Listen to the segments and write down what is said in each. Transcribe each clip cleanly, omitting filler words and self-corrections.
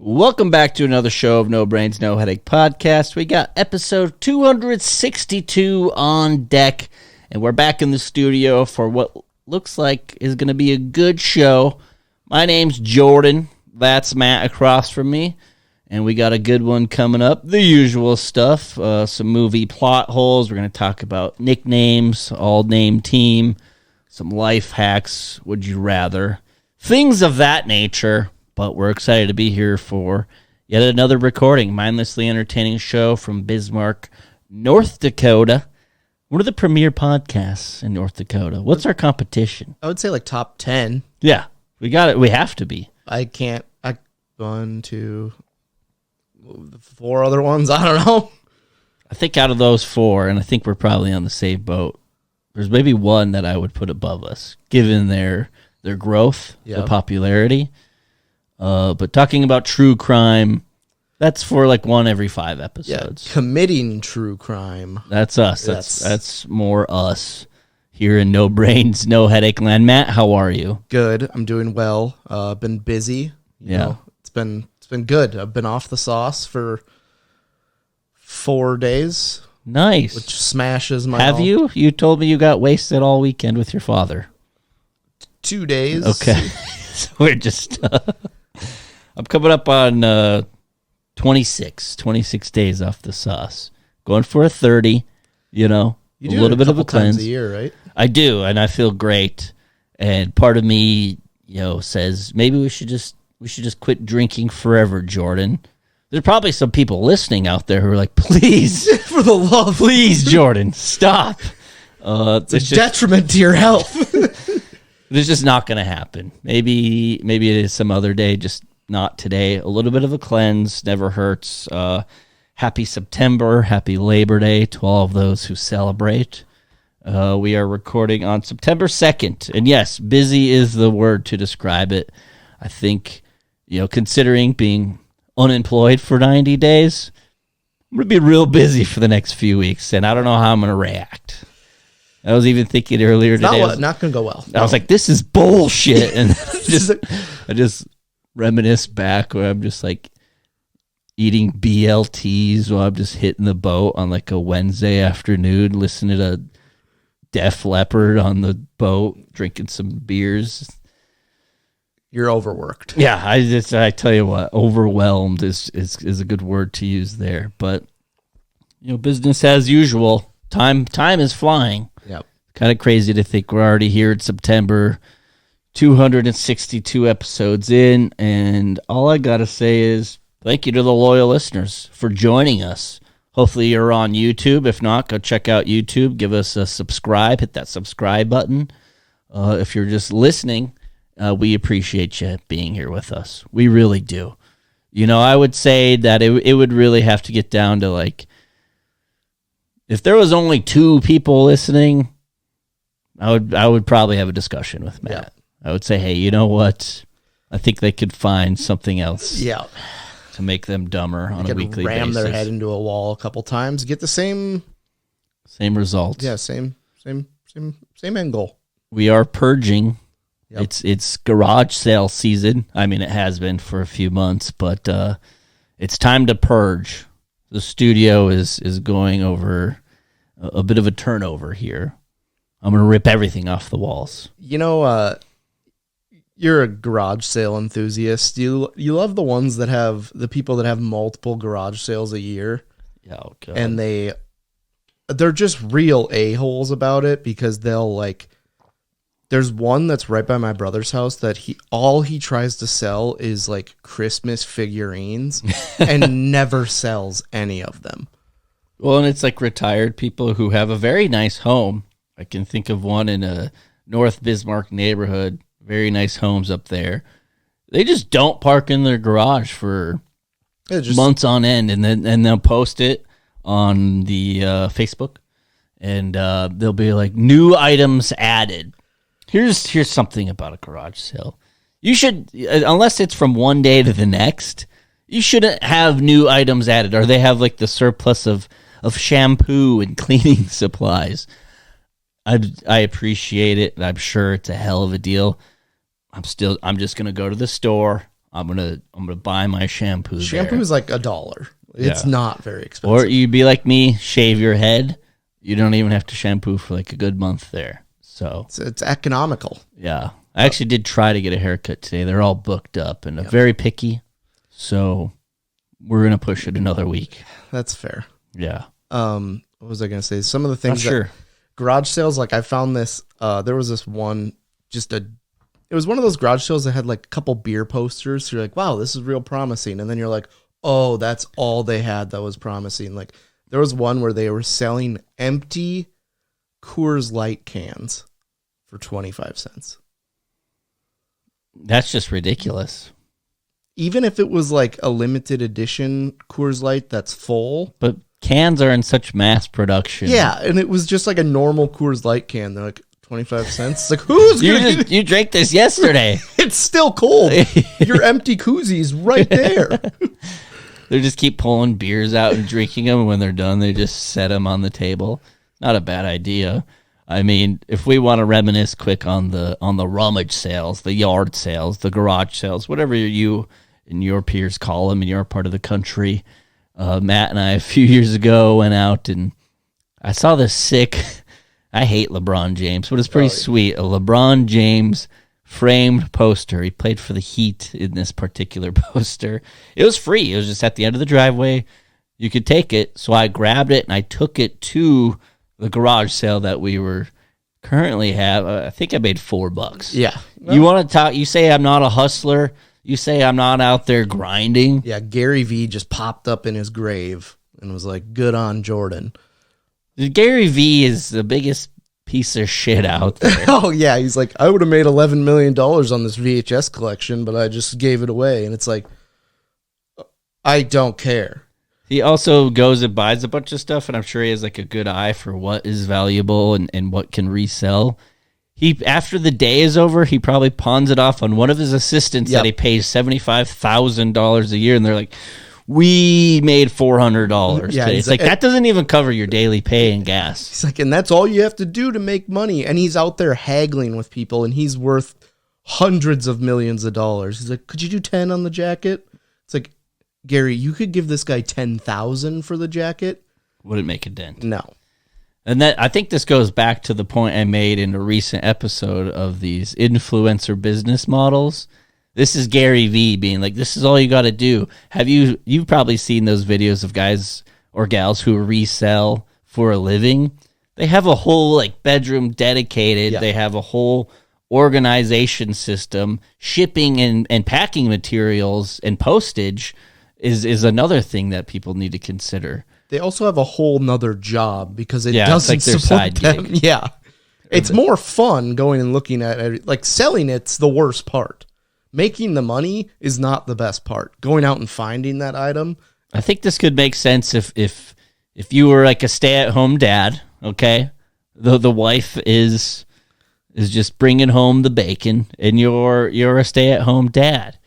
Welcome back to another show of No Brains, No Headache podcast. We got episode 262 on deck, and we're back in the studio for what looks like is going to be a good show. My name's Jordan. That's Matt across from me, and we got a good one coming up. The usual stuff, some movie plot holes. We're going to talk about nicknames, all-name team, some life hacks, would you rather, things of that nature. But we're excited to be here for yet another recording, mindlessly entertaining show from Bismarck, North Dakota. One of the premier podcasts in North Dakota. What's our competition? I would say like top 10. Yeah, we got it. We have to be. One, two, 4 other ones. I don't know. I think out of those 4, and I think we're probably on the same boat, there's maybe one that I would put above us, given their growth, the popularity. But talking about true crime, that's for like one every 5 episodes. Yeah, committing true crime. That's us. That's more us here in No Brains, No Headache Land. Matt, how are you? Good. I'm doing well. Been busy. You know, it's been good. I've been off the sauce for 4 days. Nice. Which smashes my. Have you? You told me you got wasted all weekend with your father. 2 days. Okay. So we're just. I'm coming up on 26 days off the sauce. Going for a 30, you know, you a little bit of a cleanse. Times a year, right? I do, and I feel great. And part of me, says maybe we should just quit drinking forever, Jordan. There's probably some people listening out there who are like, please, for the love, please, Jordan, stop. It's a detriment to your health. It's just not going to happen. Maybe it is some other day, just not today. A little bit of a cleanse never hurts. Happy September, happy Labor Day to all of those who celebrate. We are recording on September 2nd. And yes, busy is the word to describe it. I think, considering being unemployed for 90 days, I'm going to be real busy for the next few weeks, and I don't know how I'm going to react. I was even thinking earlier today. Not going to go well. I was like, this is bullshit. And I just reminisce back where I'm just like eating BLTs while I'm just hitting the boat on like a Wednesday afternoon, listening to Def Leppard on the boat, drinking some beers. You're overworked. Yeah, I tell you what, overwhelmed is a good word to use there. But business as usual. Time is flying. Yep. Kind of crazy to think we're already here in September, 262 episodes in, and all I got to say is thank you to the loyal listeners for joining us. Hopefully you're on YouTube. If not, go check out YouTube. Give us a subscribe. Hit that subscribe button. If you're just listening, we appreciate you being here with us. We really do. I would say that it would really have to get down to like, if there was only 2 people listening, I would probably have a discussion with Matt. Yeah. I would say, hey, you know what? I think they could find something else. Yeah. To make them dumber on a weekly basis. Ram their head into a wall a couple times, get the same results. Yeah, same end goal. We are purging. Yep. It's garage sale season. I mean, it has been for a few months, but it's time to purge. The studio is going over a bit of a turnover here. I'm going to rip everything off the walls. You're a garage sale enthusiast. You love the ones that have the people that have multiple garage sales a year. Yeah, okay. And they're just real a-holes about it because they'll like. There's one that's right by my brother's house that he tries to sell is like Christmas figurines and never sells any of them. Well, and it's like retired people who have a very nice home. I can think of one in a North Bismarck neighborhood. Very nice homes up there. They just don't park in their garage for months on end, and they'll post it on the Facebook, and they'll be like, new items added. Here's something about a garage sale. You should, unless it's from one day to the next, you shouldn't have new items added, or they have like the surplus of shampoo and cleaning supplies. I appreciate it. I'm sure it's a hell of a deal. I'm just going to go to the store I'm gonna buy my shampoo. Shampoo is like $1. It's not very expensive. Or you'd be like me, shave your head. You don't even have to shampoo for like a good month there. So it's economical. Yeah. I actually did try to get a haircut today. They're all booked up and very picky. So we're going to push it another week. That's fair. Yeah. What was I going to say? Some of the things Sure. Garage sales, like I found this, there was this one, it was one of those garage sales that had like a couple beer posters. So you're like, wow, this is real promising. And then you're like, oh, that's all they had that was promising. Like there was one where they were selling empty Coors Light cans for 25 cents. That's just ridiculous. Even if it was like a limited edition Coors Light that's full. But cans are in such mass production. Yeah, and it was just like a normal Coors Light can. They're like 25 cents. It's like, who's going to... You drank this yesterday. It's still cold. Your empty koozie's right there. They just keep pulling beers out and drinking them, and when they're done, they just set them on the table. Not a bad idea. I mean, if we want to reminisce quick on the rummage sales, the yard sales, the garage sales, whatever you and your peers call them in your part of the country, Matt and I a few years ago went out and I saw this sick, I hate LeBron James, but it's pretty sweet, a LeBron James framed poster. He played for the Heat in this particular poster. It was free. It was just at the end of the driveway. You could take it. So I grabbed it and I took it to the garage sale that we were currently have. I think I made $4. Yeah. You want to talk? You say I'm not a hustler. You say I'm not out there grinding. Yeah. Gary V just popped up in his grave and was like, "Good on Jordan." Gary V is the biggest piece of shit out there. Oh yeah, he's like, "I would have made $11 million on this VHS collection, but I just gave it away." And it's like, I don't care. He also goes and buys a bunch of stuff, and I'm sure he has like a good eye for what is valuable and what can resell. He, after the day is over, he probably pawns it off on one of his assistants that he pays $75,000 a year, and they're like, "We made $400 today." It's like that doesn't even cover your daily pay and gas. He's like, and that's all you have to do to make money. And he's out there haggling with people, and he's worth hundreds of millions of dollars. He's like, "Could you do 10 on the jacket?" It's like, Gary, you could give this guy 10,000 for the jacket. Wouldn't make a dent. No. And that, I think this goes back to the point I made in a recent episode of these influencer business models. This is Gary V being like, this is all you got to do. You've probably seen those videos of guys or gals who resell for a living. They have a whole like bedroom dedicated. Yeah. They have a whole organization system. Shipping and packing materials and postage is another thing that people need to consider. They also have a whole nother job because it doesn't it's like support them. Gig. Yeah. It's more fun going and looking at it. Like selling it's the worst part. Making the money is not the best part. Going out and finding that item. I think this could make sense if you were like a stay-at-home dad, okay? The wife is just bringing home the bacon, and you're a stay-at-home dad.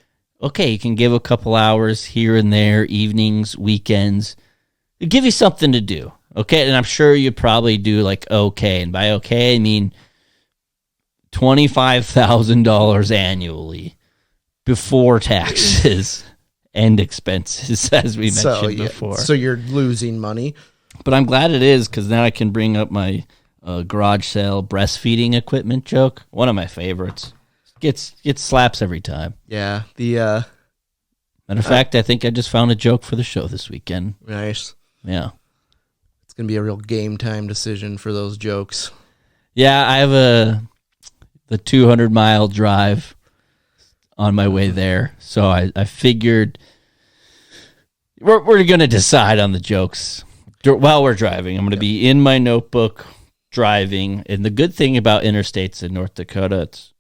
Okay, you can give a couple hours here and there, evenings, weekends. It'll give you something to do, okay? And I'm sure you probably do like okay. And by okay, I mean $25,000 annually before taxes and expenses, as we mentioned before. So you're losing money. But I'm glad it is, because now I can bring up my garage sale breastfeeding equipment joke. One of my favorites. Gets slaps every time. Yeah. Matter of fact, I think I just found a joke for the show this weekend. Nice. Yeah. It's going to be a real game time decision for those jokes. Yeah, I have the 200-mile drive on my way there. So I figured we're going to decide on the jokes while we're driving. I'm going to be in my notebook driving. And the good thing about interstates in North Dakota, it's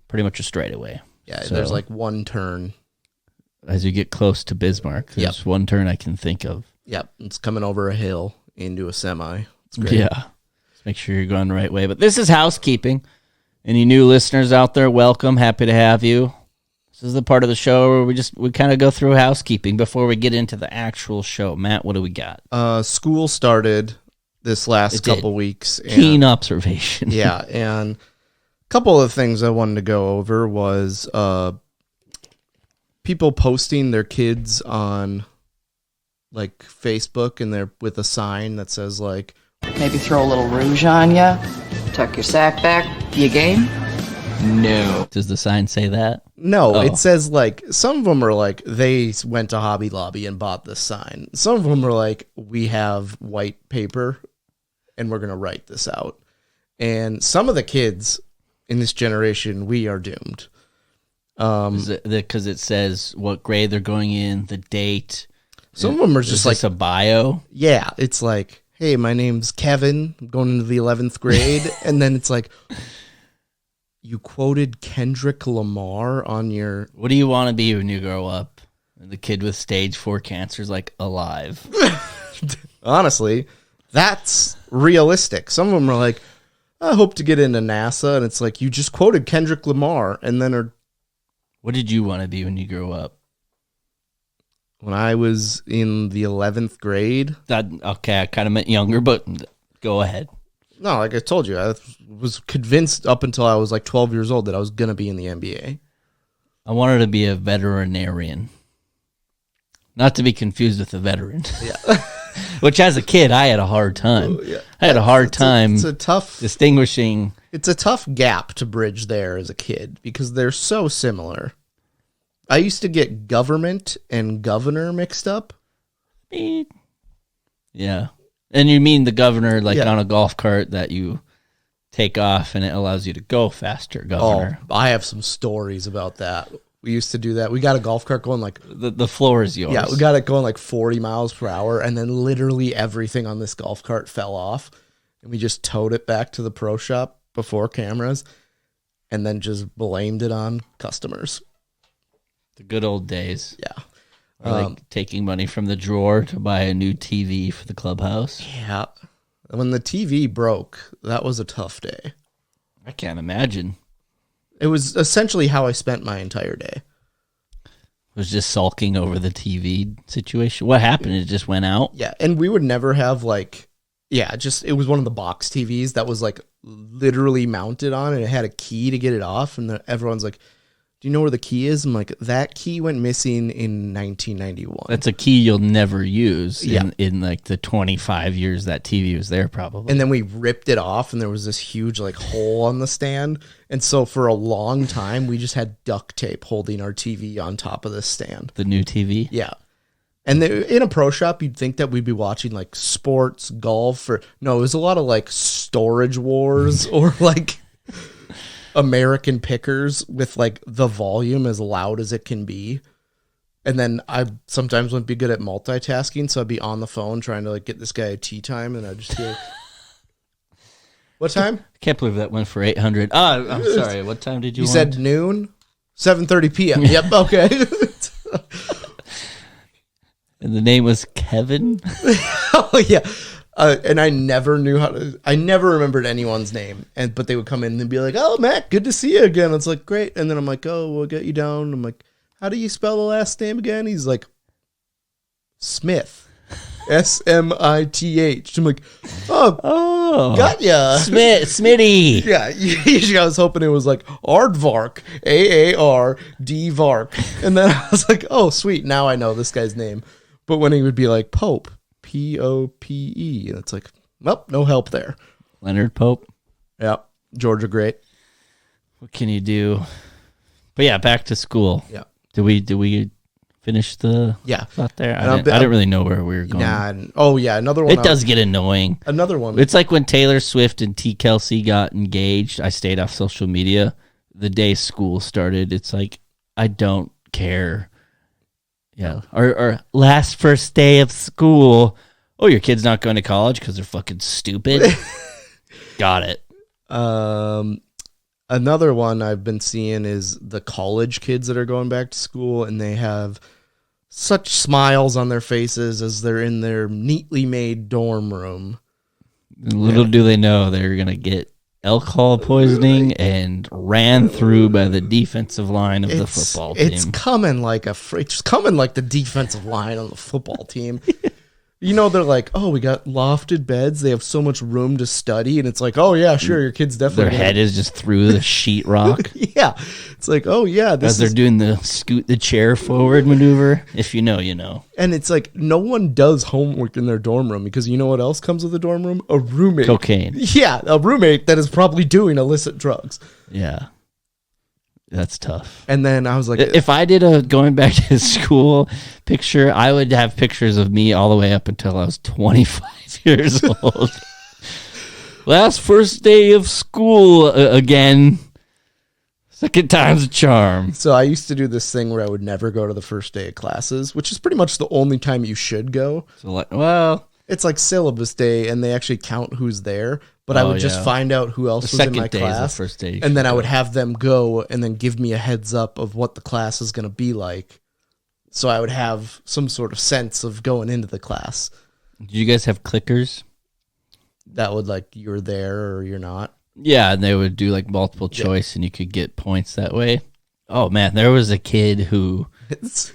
pretty much a straightaway. Yeah, so there's like one turn. As you get close to Bismarck, there's one turn I can think of. Yep, it's coming over a hill into a semi. It's great. Yeah, just make sure you're going the right way. But this is housekeeping. Any new listeners out there, welcome. Happy to have you. This is the part of the show where we kind of go through housekeeping before we get into the actual show. Matt, what do we got? School started this last couple weeks. Keen observation. Yeah, and a couple of things I wanted to go over was people posting their kids on like Facebook, and they're with a sign that says like, Maybe throw a little rouge on ya. Tuck your sack back. You game? No. Does the sign say that? no, Oh. it says like, some of them are like, they went to Hobby Lobby and bought this sign. Some of them are like, we have white paper and we're going to write this out. And some of the kids in this generation, we are doomed. Because it says what grade they're going in, the date. Some of them are Is just this like, a bio? yeah, it's like, hey, my name's Kevin. I'm going into the 11th grade. And then it's like, you quoted Kendrick Lamar on your... What do you want to be when you grow up? And the kid with stage 4 cancer is like alive. Honestly, that's realistic. Some of them are like, I hope to get into NASA. And it's like, you just quoted Kendrick Lamar. And then What did you want to be when you grew up? when I was in the 11th grade... Okay, I kind of meant younger, but go ahead. No, like I told you, I was convinced up until I was like 12 years old that I was going to be in the NBA. I wanted to be a veterinarian. Not to be confused with a veteran. Yeah. Which as a kid, I had a hard time. Yeah. I had a hard time It's a tough... distinguishing. It's a tough gap to bridge there as a kid because they're so similar. I used to get government and governor mixed up. Yeah. And you mean the governor like Yeah. on a golf cart that you take off and it allows you to go faster, governor. Oh, I have some stories about that. We used to do that. We got a golf cart going like... The floor is yours. Yeah, we got it going like 40 miles per hour, and then literally everything on this golf cart fell off. And we just towed it back to the pro shop before cameras and then just blamed it on customers. The good old days. Yeah. Or like taking money from the drawer to buy a new TV for the clubhouse. Yeah. When the TV broke, that was a tough day. I can't imagine. It was essentially how I spent my entire day. Was just sulking over the TV situation. What happened? It just went out? Yeah, and we would never have like, it was one of the box TVs that was like literally mounted on, and it had a key to get it off, and everyone's like, do you know where the key is? I'm like, that key went missing in 1991. That's a key you'll never use Yeah. in like the 25 years that TV was there probably. And then we ripped it off, and there was this huge like hole on the stand. And so for a long time, we just had duct tape holding our TV on top of this stand. The new TV? Yeah. And in a pro shop, you'd think that we'd be watching like sports, golf, or no, it was a lot of like Storage Wars or like American Pickers with like the volume as loud as it can be. And then I sometimes wouldn't be good at multitasking, so I'd be on the phone trying to like get this guy a tea time, and I'd just hear, what time? I can't believe that went for 800. Oh, I'm sorry. What time did you You want? said noon? 7:30 p.m. Yep, okay. And the name was Kevin? Oh, yeah. And I never knew I never remembered anyone's name. But they would come in and be like, oh, Matt, good to see you again. It's like, great. And then I'm like, oh, we'll get you down. I'm like, how do you spell the last name again? He's like, Smith. Smith. I'm like, oh, got ya. Smitty. Yeah, usually I was hoping it was like Aardvark, Aardvark. And then I was like, oh, sweet. Now I know this guy's name. But when he would be like Pope, Pope, and it's like, well, no help there. Leonard Pope. Yeah, Georgia great. What can you do? But yeah, back to school. Yeah. Did we finish the thought there? I didn't really know where we were going. Nah, another one. It does get annoying. Another one. It's like when Taylor Swift and T. Kelsey got engaged. I stayed off social media. The day school started, it's like, I don't care. Yeah. Or last first day of school. Oh, your kid's not going to college because they're fucking stupid. Got it. Another one I've been seeing is the college kids that are going back to school, and they have such smiles on their faces as they're in their neatly made dorm room. Little do they know they're going to get alcohol poisoning and ran through by the defensive line of the football team. It's coming like it's coming like the defensive line on the football team. You know, they're like, oh, we got lofted beds. They have so much room to study. And it's like, oh, yeah, sure. Your kid's definitely. Their head is just through the sheetrock. Yeah. It's like, oh, yeah. As they're doing the scoot the chair forward maneuver. If you know, you know. And it's like, no one does homework in their dorm room because you know what else comes with the dorm room? A roommate. Cocaine. Yeah. A roommate that is probably doing illicit drugs. Yeah. That's tough. And then I was like, if I did a going back to school picture, I would have pictures of me all the way up until I was 25 years old. Last first day of school again. Second time's a charm. So I used to do this thing where I would never go to the first day of classes, which is pretty much the only time you should go. So like, well, it's like syllabus day, and they actually count who's there. But I would just find out who else was in my class, first day and then I would have them go and then give me a heads up of what the class is going to be like. So I would have some sort of sense of going into the class. Did you guys have clickers? That would like you're there or you're not. Yeah, and they would do like multiple choice, and you could get points that way. Oh man, there was a kid who It's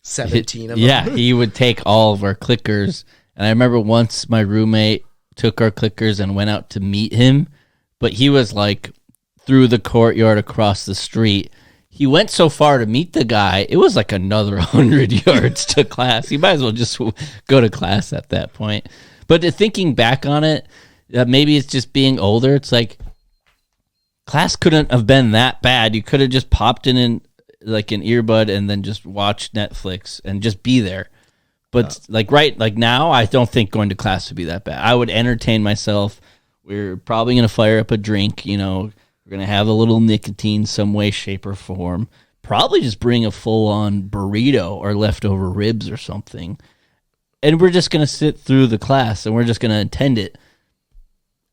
17 of them. Yeah, he would take all of our clickers, and I remember once my roommate took our clickers and went out to meet him, but he was like through the courtyard across the street. He went so far to meet the guy, it was like another 100 yards to class. He might as well just go to class at that point. But thinking back on it, maybe it's just being older. It's like class couldn't have been that bad. You could have just popped in like an earbud and then just watch Netflix and just be there. But like now, I don't think going to class would be that bad. I would entertain myself. We're probably going to fire up a drink. You know, we're going to have a little nicotine some way, shape, or form. Probably just bring a full-on burrito or leftover ribs or something. And we're just going to sit through the class, and we're just going to attend it.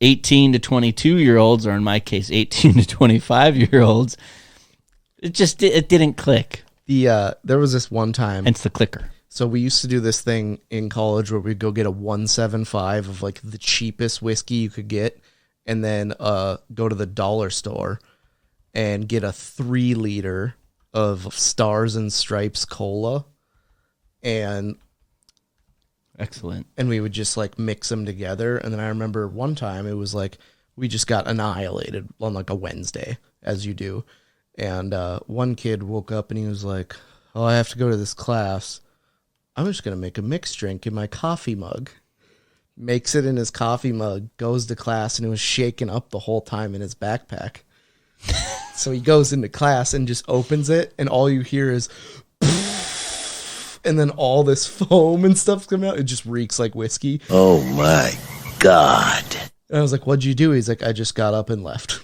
18 to 22-year-olds, or in my case, 18 to 25-year-olds, it didn't click. There was this one time. Hence the clicker. So we used to do this thing in college where we'd go get a 175 of like the cheapest whiskey you could get, and then go to the dollar store and get a 3-liter of Stars and Stripes cola, and Excellent. And we would just like mix them together. And then I remember one time it was like we just got annihilated on like a Wednesday, as you do. And one kid woke up and he was like, "Oh, I have to go to this class. I'm just going to make a mixed drink in my coffee mug." Makes it in his coffee mug, goes to class, and it was shaking up the whole time in his backpack. So he goes into class and just opens it, and all you hear is, and then all this foam and stuff's coming out. It just reeks like whiskey. Oh my God. And I was like, "What'd you do?" He's like, "I just got up and left."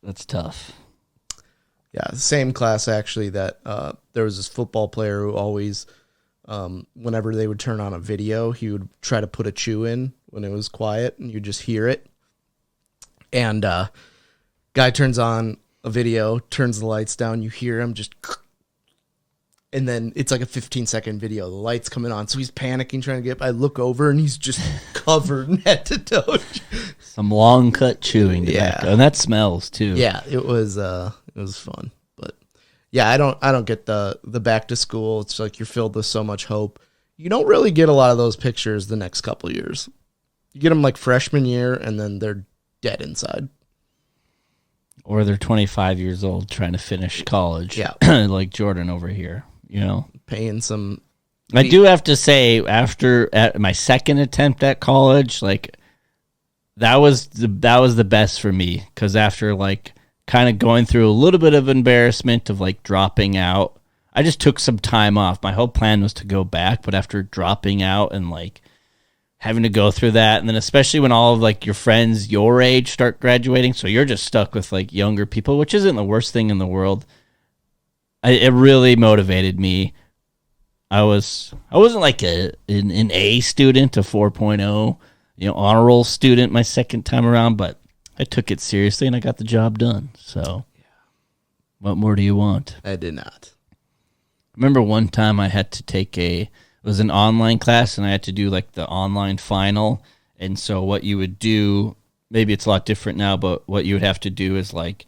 That's tough. Yeah, same class actually that there was this football player who always, whenever they would turn on a video, he would try to put a chew in when it was quiet and you just hear it. And guy turns on a video, turns the lights down, you hear him just, and then it's like a 15-second video. The light's coming on, so he's panicking, trying to get up. I look over and he's just covered head to toe. Some long cut chewing tobacco, and that smells too. Yeah, it was fun, but yeah, I don't get the back to school. It's like you're filled with so much hope. You don't really get a lot of those pictures the next couple of years. You get them like freshman year, and then they're dead inside. Or they're 25 years old trying to finish college. Yeah, like Jordan over here. You know, paying some. I do have to say, at my second attempt at college, like that was the best for me, because after like kind of going through a little bit of embarrassment of like dropping out, I just took some time off. My whole plan was to go back, but after dropping out and like having to go through that, and then especially when all of like your friends your age start graduating, so you're just stuck with like younger people, which isn't the worst thing in the world. It really motivated me. I wasn't like an A student, a 4.0, honor roll student my second time around, but I took it seriously and I got the job done. So, what more do you want? I did not. Remember one time I had to take it was an online class, and I had to do like the online final. And so what you would do, maybe it's a lot different now, but what you would have to do is like,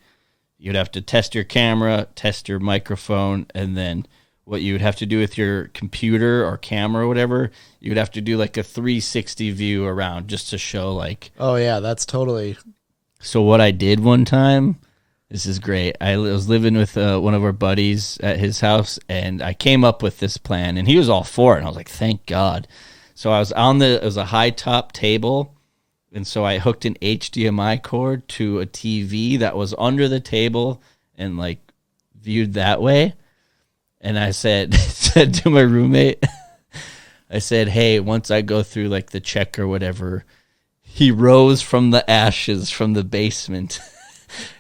you'd have to test your camera, test your microphone, and then what you would have to do with your computer or camera or whatever, you would have to do like a 360 view around just to show like. Oh yeah, that's totally. So what I did one time, this is great. I was living with one of our buddies at his house, and I came up with this plan, and he was all for it. And I was like, thank God. So I was it was a high top table, and so I hooked an HDMI cord to a TV that was under the table and like viewed that way. And I said to my roommate, I said, hey, once I go through like the check or whatever, he rose from the ashes from the basement.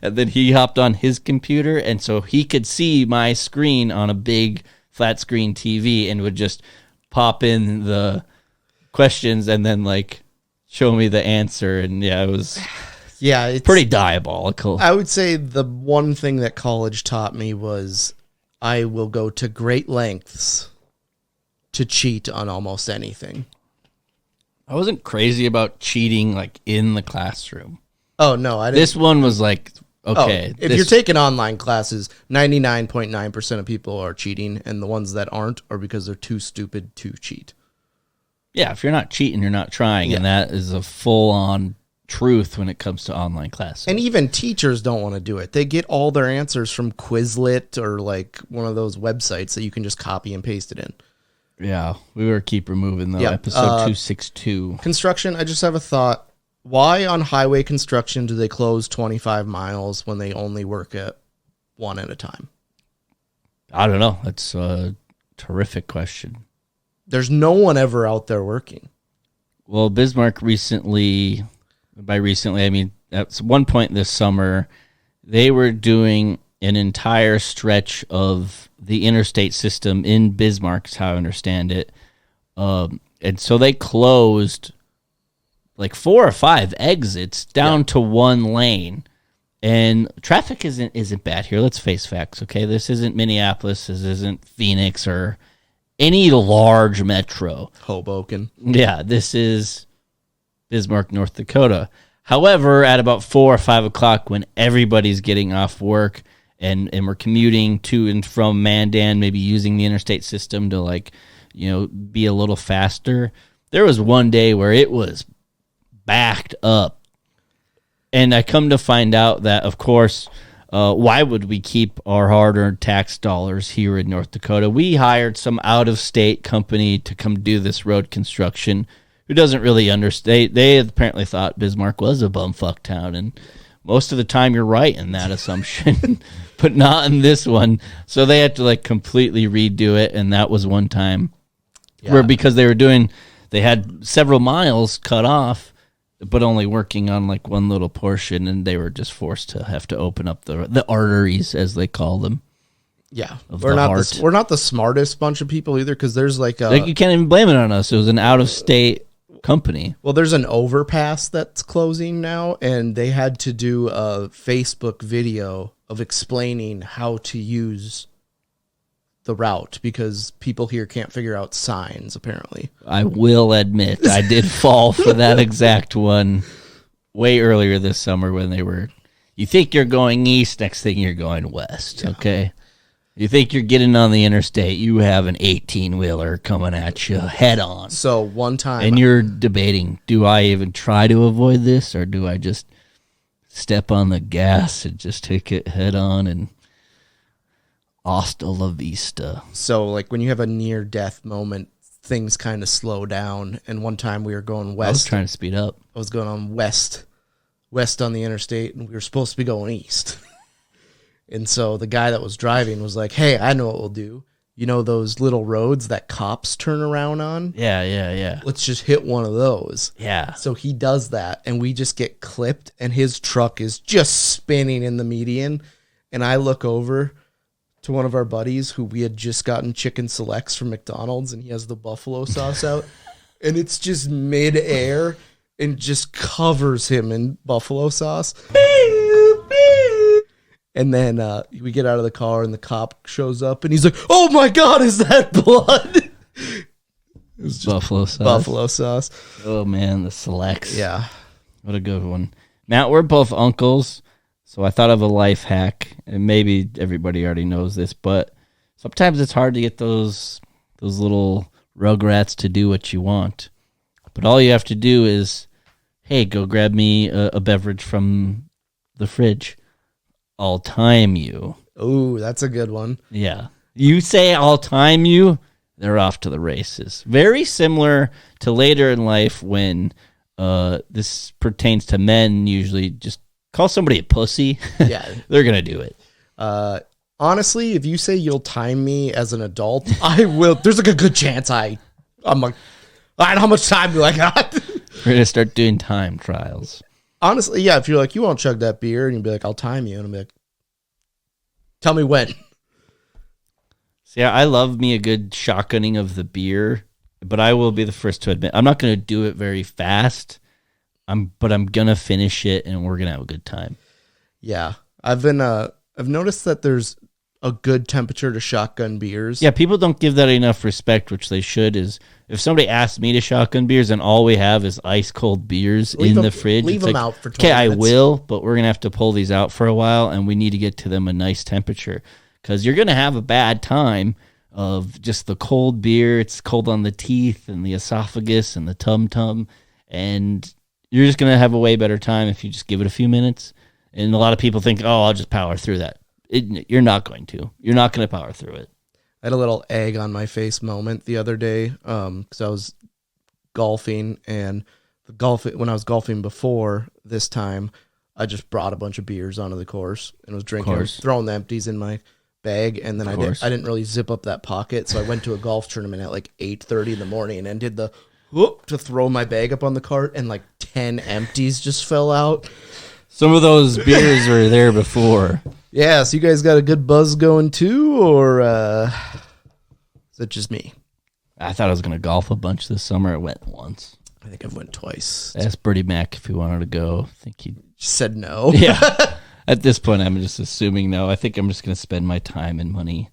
And then he hopped on his computer, and so he could see my screen on a big flat screen TV and would just pop in the questions and then like show me the answer. And yeah, it was it's pretty diabolical. I would say the one thing that college taught me was I will go to great lengths to cheat on almost anything. I wasn't crazy about cheating like in the classroom. Oh, no, I didn't. This one was like, okay. If you're taking online classes, 99.9% of people are cheating, and the ones that aren't are because they're too stupid to cheat. Yeah, if you're not cheating, you're not trying, and that is a full-on truth when it comes to online classes. And even teachers don't want to do it. They get all their answers from Quizlet or like one of those websites that you can just copy and paste it in. Yeah, we were keep removing though. Yeah, Episode 262. Construction, I just have a thought. Why on highway construction do they close 25 miles when they only work at one at a time? I don't know. That's a terrific question. There's no one ever out there working. Well, Bismarck recently, by recently, I mean, at one point this summer, they were doing an entire stretch of the interstate system in Bismarck, is how I understand it. And so they closed like 4 or 5 exits down to one lane. And traffic isn't bad here. Let's face facts, okay? This isn't Minneapolis. This isn't Phoenix or any large metro. Hoboken. Yeah, this is Bismarck, North Dakota. However, at about 4 or 5 o'clock when everybody's getting off work and we're commuting to and from Mandan, maybe using the interstate system to like, you know, be a little faster. There was one day where it was backed up. And I come to find out that, of course, why would we keep our hard-earned tax dollars here in North Dakota? We hired some out-of-state company to come do this road construction who doesn't really understand. They apparently thought Bismarck was a bumfuck town, and most of the time you're right in that assumption, but not in this one. So they had to like completely redo it, and that was one time where because they had several miles cut off, but only working on like one little portion, and they were just forced to have to open up the arteries, as they call them. Yeah, we're not the smartest bunch of people either, because there's like you can't even blame it on us. It was an out-of-state company. Well, there's an overpass that's closing now, and they had to do a Facebook video of explaining how to use the route because people here can't figure out signs, apparently. I will admit I did fall for that exact one way earlier this summer when you think you're going east, next thing you're going west, okay? You think you're getting on the interstate, you have an 18-wheeler coming at you head on. So one time... And you're debating, do I even try to avoid this, or do I just step on the gas and just take it head on and hasta la vista? So like when you have a near-death moment, things kind of slow down. And one time we were going west. I was trying to speed up. I was going on west on the interstate, and we were supposed to be going east. And so the guy that was driving was like, hey, I know what we'll do. You know those little roads that cops turn around on? Yeah. Let's just hit one of those. Yeah. So he does that, and we just get clipped, and his truck is just spinning in the median. And I look over to one of our buddies who we had just gotten chicken selects from McDonald's, and he has the buffalo sauce out. And it's just mid-air and just covers him in buffalo sauce. And then we get out of the car, and the cop shows up, and he's like, "Oh my God, is that blood?" It was just Buffalo sauce. buffalo sauce. Oh, man, the selects. Yeah. What a good one. Matt, we're both uncles, so I thought of a life hack, and maybe everybody already knows this, but Sometimes it's hard to get those little rugrats to do what you want. But all you have to do is, hey, go grab me a beverage from the fridge. I'll time you. Oh, that's a good one. Yeah. You say I'll time you, they're off to the races. Very similar to later in life when this pertains to men, usually just call somebody a pussy. Yeah. They're going to do it. Honestly, if you say you'll time me as an adult, I will. There's like a good chance I'm like, all right, how much time do I got? We're going to start doing time trials. Honestly, yeah, if you're like, you won't chug that beer, and you'll be like, I'll time you. And I'll be like, tell me when. See, I love me a good shotgunning of the beer, but I will be the first to admit, I'm not going to do it very fast. But I'm going to finish it, and we're going to have a good time. Yeah. I've noticed that there's a good temperature to shotgun beers. Yeah, people don't give that enough respect, which they should. Is if somebody asks me to shotgun beers and all we have is ice cold beers in the fridge, Leave it's them like, out for 20 okay, minutes. I will, but we're gonna have to pull these out for a while, and we need to get to them a nice temperature because you're gonna have a bad time of just the cold beer. It's cold on the teeth and the esophagus and the tum, and you're just gonna have a way better time if you just give it a few minutes. And a lot of people think, oh, I'll just power through that. You're not going to. You're not going to power through it. I had a little egg on my face moment the other day because I was golfing, and when I was golfing before this time, I just brought a bunch of beers onto the course and was drinking, throwing the empties in my bag, and then I didn't really zip up that pocket, so I went to a golf tournament at like 8:30 in the morning and did the whoop to throw my bag up on the cart, and like 10 empties just fell out. Some of those beers were there before. Yeah, so you guys got a good buzz going too, or is it just me? I thought I was going to golf a bunch this summer. I went once. I think I've went twice. Asked Bertie Mac if he wanted to go. I think he said no. Yeah. At this point, I'm just assuming no. I think I'm just going to spend my time and money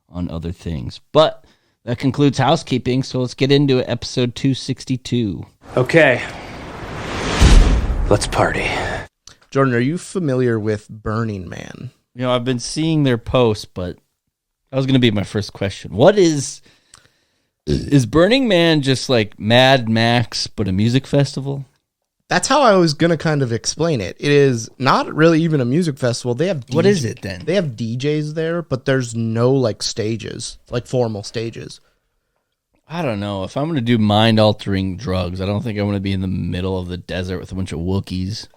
on other things. But that concludes housekeeping, so let's get into it. Episode 262. Okay. Let's party. Jordan, are you familiar with Burning Man? You know, I've been seeing their posts, but that was going to be my first question. What is Burning Man just like Mad Max, but a music festival? That's how I was going to kind of explain it. It is not really even a music festival. They have What is it then? They have DJs there, but there's no like stages, like formal stages. I don't know. If I'm going to do mind-altering drugs, I don't think I want to be in the middle of the desert with a bunch of Wookiees.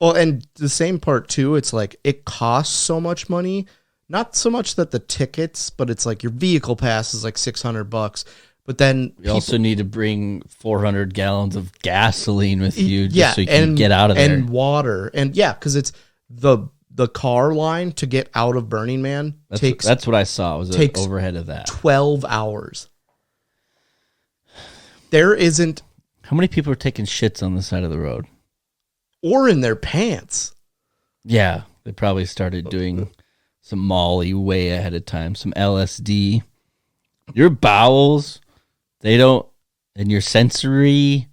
Well, and the same part too, it's like it costs so much money. Not so much that the tickets, but it's like your vehicle pass is like $600. But then you also need to bring 400 gallons of gasoline with you just so you can get out of there. And water. And yeah, because it's the car line to get out of Burning Man that's what I saw was an overhead of that. 12 hours. There isn't... How many people are taking shits on the side of the road? Or in their pants. Yeah, they probably started doing some Molly way ahead of time, some LSD. Your bowels, they don't, and your sensory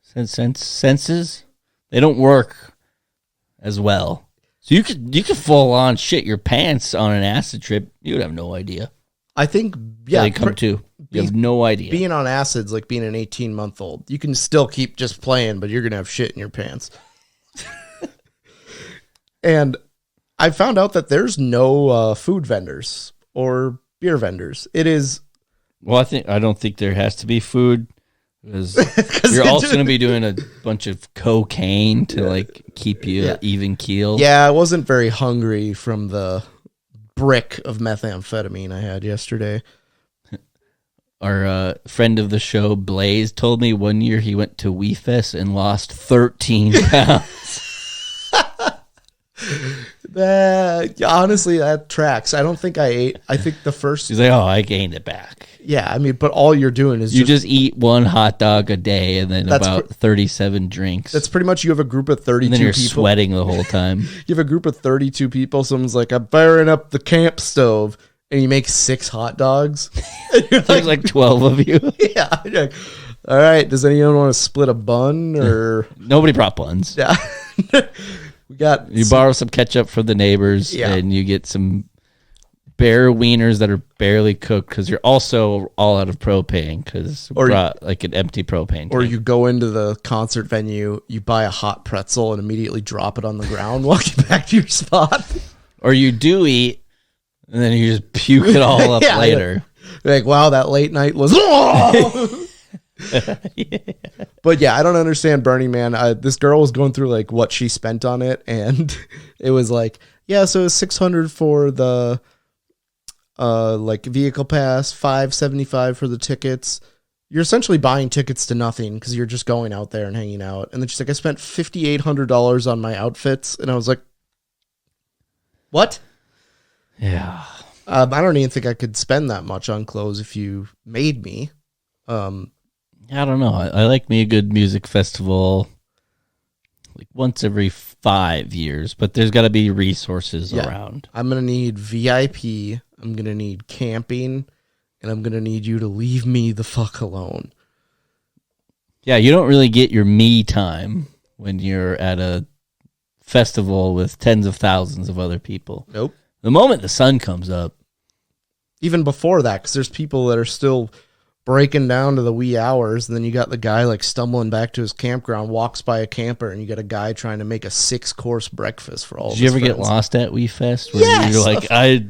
senses, they don't work as well. So you could full on shit your pants on an acid trip. You would have no idea. I think, yeah. They come to. You have no idea. Being on acid's like being an 18-month-old. You can still keep just playing, but you're going to have shit in your pants. And I found out that there's no food vendors or beer vendors. It is... Well, I don't think there has to be food. Because you're also going to be doing a bunch of cocaine to like keep you even keel. Yeah, I wasn't very hungry from the brick of methamphetamine I had yesterday. Our friend of the show, Blaze, told me one year he went to WeFest and lost 13 pounds. Honestly, that tracks. I don't think I ate. I think the first... He's like, I gained it back. Yeah, I mean, but all you're doing is... You just eat one hot dog a day and then about 37 drinks. That's pretty much you have a group of 32 and then you're people. Sweating the whole time. You have a group of 32 people. Someone's like, I'm firing up the camp stove. And you make 6 hot dogs. There's like 12 of you. Yeah. You're like, all right, does anyone want to split a bun? Or Nobody brought buns. Yeah. You borrow some ketchup from the neighbors, Yeah. and you get some bare wieners that are barely cooked because you're also all out of propane because brought like an empty propane Or tank. you go into the concert venue, you buy a hot pretzel and immediately drop it on the ground, walking back to your spot. Or you do eat and then you just puke it all up Yeah. later. Like, wow, that late night was. But yeah, I don't understand Burning Man. This girl was going through like what she spent on it, and it was like, yeah, so it's $600 for the like vehicle pass, $575 for the tickets. You're essentially buying tickets to nothing because you're just going out there and hanging out. And then she's like, I spent $5,800 on my outfits, and I was like, what? Yeah. I don't even think I could spend that much on clothes if you made me. I don't know. I like me a good music festival like once every 5 years, but there's got to be resources Yeah. around. I'm going to need VIP. I'm going to need camping. And I'm going to need you to leave me the fuck alone. Yeah, you don't really get your me time when you're at a festival with tens of thousands of other people. Nope. The moment the sun comes up, Even before that, because there's people that are still breaking down to the wee hours. And then you got the guy like stumbling back to his campground, walks by a camper, and you got a guy trying to make a 6-course breakfast for all did of you his ever get friends. lost at WeFest? Where Yes! you're like, I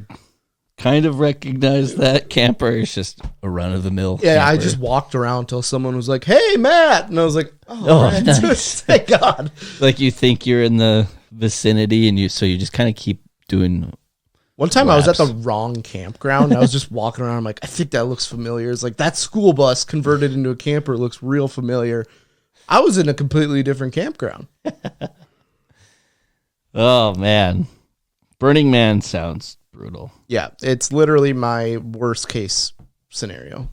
kind of recognize that camper. It's just a run-of-the-mill Yeah, I camper. just walked around till someone was like, "Hey, Matt," and I was like, Oh, right. nice. Thank God." Like you think you're in the vicinity, and you just kind of keep doing. One time I was at the Laps. wrong campground. And I was just walking around. I'm like, I think that looks familiar. It's like that school bus converted into a camper looks real familiar. I was in a completely different campground. Oh man, Burning Man sounds brutal. Yeah, it's literally my worst case scenario.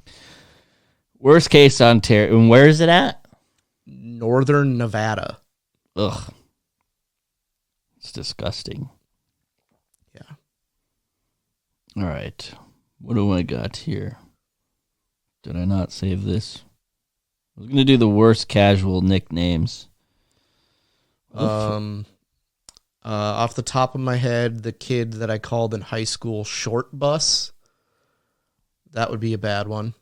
Worst case Ontario, and where is it at? Northern Nevada. Ugh, it's disgusting. Yeah. All right, what do I got here? Did I not save this? I was gonna do the worst casual nicknames. Off the top of my head, the kid that I called in high school Short Bus. That would be a bad one.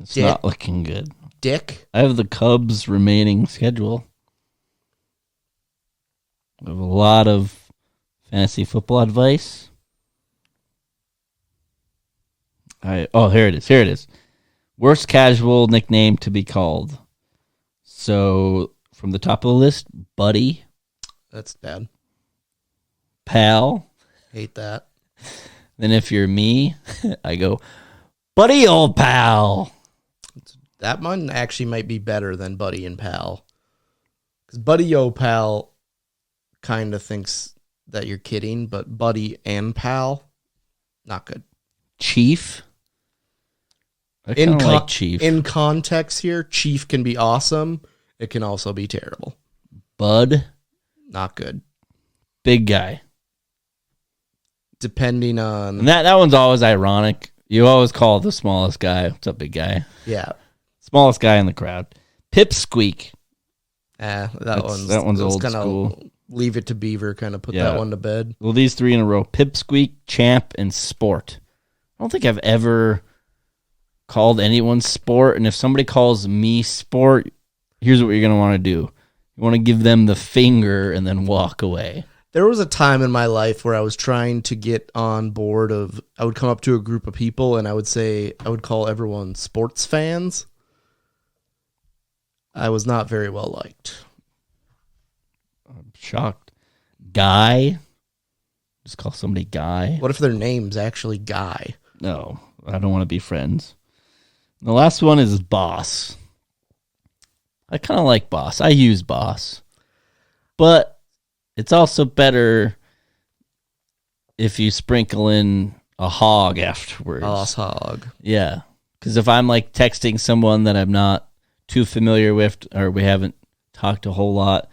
It's Dick. not looking good. Dick. I have the Cubs' remaining schedule. I have a lot of fantasy football advice. Here it is. Here it is. Worst casual nickname to be called. So from the top of the list, Buddy, That's bad. Pal. Hate that. Then if you're me, I go, Buddy, old pal. That one actually might be better than Buddy and Pal. Because Buddy Yo Pal kind of thinks that you're kidding, but Buddy and Pal, not good. Chief. I kind of like Chief. In context here, Chief can be awesome. It can also be terrible. Bud, Not good. big guy. Depending on... And that one's always ironic. You always call the smallest guy. What's up, big guy? Yeah. Smallest guy in the crowd. Pipsqueak. That one's old kinda school. Leave it to Beaver, kind of put Yeah. that one to bed. Well, these three in a row. Pipsqueak, Champ, and Sport. I don't think I've ever called anyone Sport. And if somebody calls me Sport, here's what you're going to want to do. You want to give them the finger and then walk away. There was a time in my life where I was trying to get on board of, I would come up to a group of people and I would call everyone sports fans. I was not very well liked. I'm shocked. Guy. Just call somebody Guy. What if their name's actually Guy? No, I don't want to be friends. The last one is Boss. I kind of like Boss. I use Boss. But it's also better if you sprinkle in a hog afterwards. Boss Hog. Yeah. Because if I'm like texting someone that I'm not too familiar with or we haven't talked a whole lot,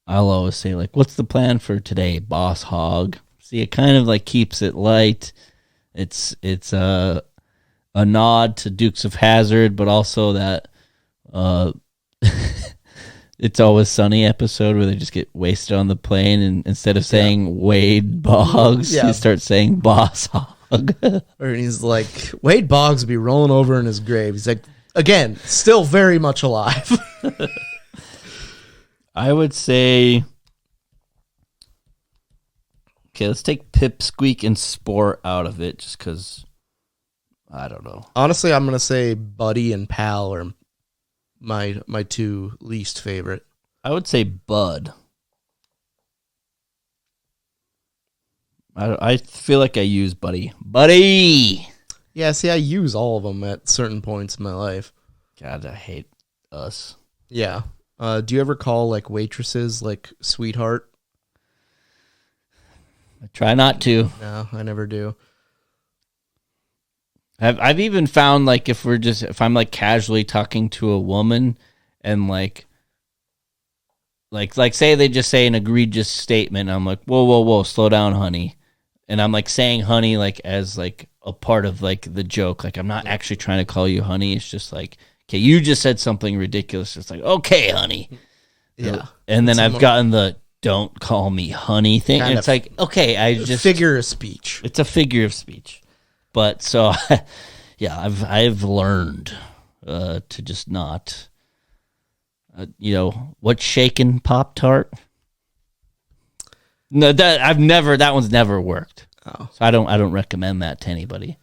I'll always say like, what's the plan for today, Boss Hog? See, it kind of like keeps it light. It's a nod to Dukes of Hazzard, but also that It's Always Sunny episode where they just get wasted on the plane, and instead of saying Wade Boggs, Yeah. you start saying Boss Hog. Or he's like, Wade Boggs would be rolling over in his grave. He's like, again, still very much alive. I would say, okay, let's take Pipsqueak and Sport out of it, just because I don't know. Honestly, I'm gonna say Buddy and Pal are my two least favorite. I would say Bud. I feel like I use Buddy. Yeah, see, I use all of them at certain points in my life. God, I hate us. Yeah. Do you ever call like waitresses like sweetheart? I try not to. No, I never do. I've even found like if I'm like casually talking to a woman and like say they just say an egregious statement, I'm like, whoa, slow down, honey. And I'm like saying honey like as like a part of like the joke. Like I'm not actually trying to call you honey. It's just like, okay, you just said something ridiculous. It's like, okay, honey. Yeah. And then I've gotten the don't call me honey thing. And it's like, okay, I just figure of speech. It's a figure of speech. But so, yeah, I've learned to just not, what's shaken Pop-Tart? No, that one's never worked. Oh. So I don't recommend that to anybody.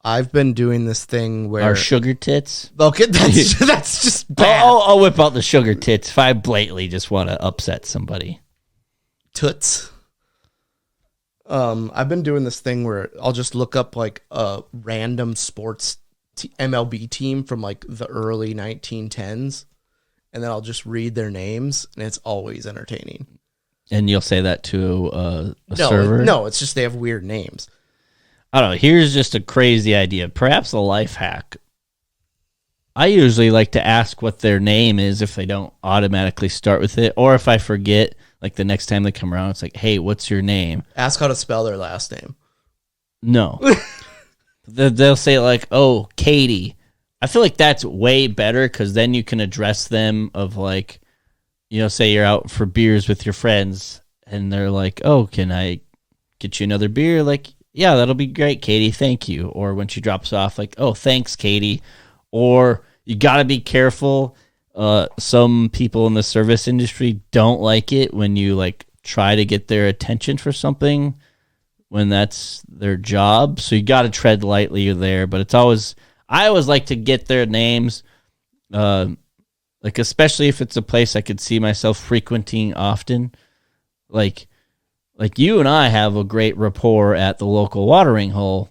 I've been doing this thing where Our sugar tits. okay, that's just bad. I'll whip out the sugar tits if I blatantly just want to upset somebody. Toots. I've been doing this thing where I'll just look up like a random sports MLB team from like the early 1910s, and then I'll just read their names, and it's always entertaining. And you'll say that to a server? No, it's just they have weird names. I don't know. Here's just a crazy idea. Perhaps a life hack. I usually like to ask what their name is if they don't automatically start with it, or if I forget. Like the next time they come around, it's like, hey, what's your name? Ask how to spell their last name. No. They'll say like, oh, Katie. I feel like that's way better because then you can address them of like, say you're out for beers with your friends and they're like, oh, can I get you another beer? Like, yeah, that'll be great, Katie. Thank you. Or when she drops off, like, oh, thanks, Katie. Or you got to be careful. Some people in the service industry don't like it when you like try to get their attention for something when that's their job. So you got to tread lightly there, but I always like to get their names. Like, especially if it's a place I could see myself frequenting often. Like you and I have a great rapport at the local watering hole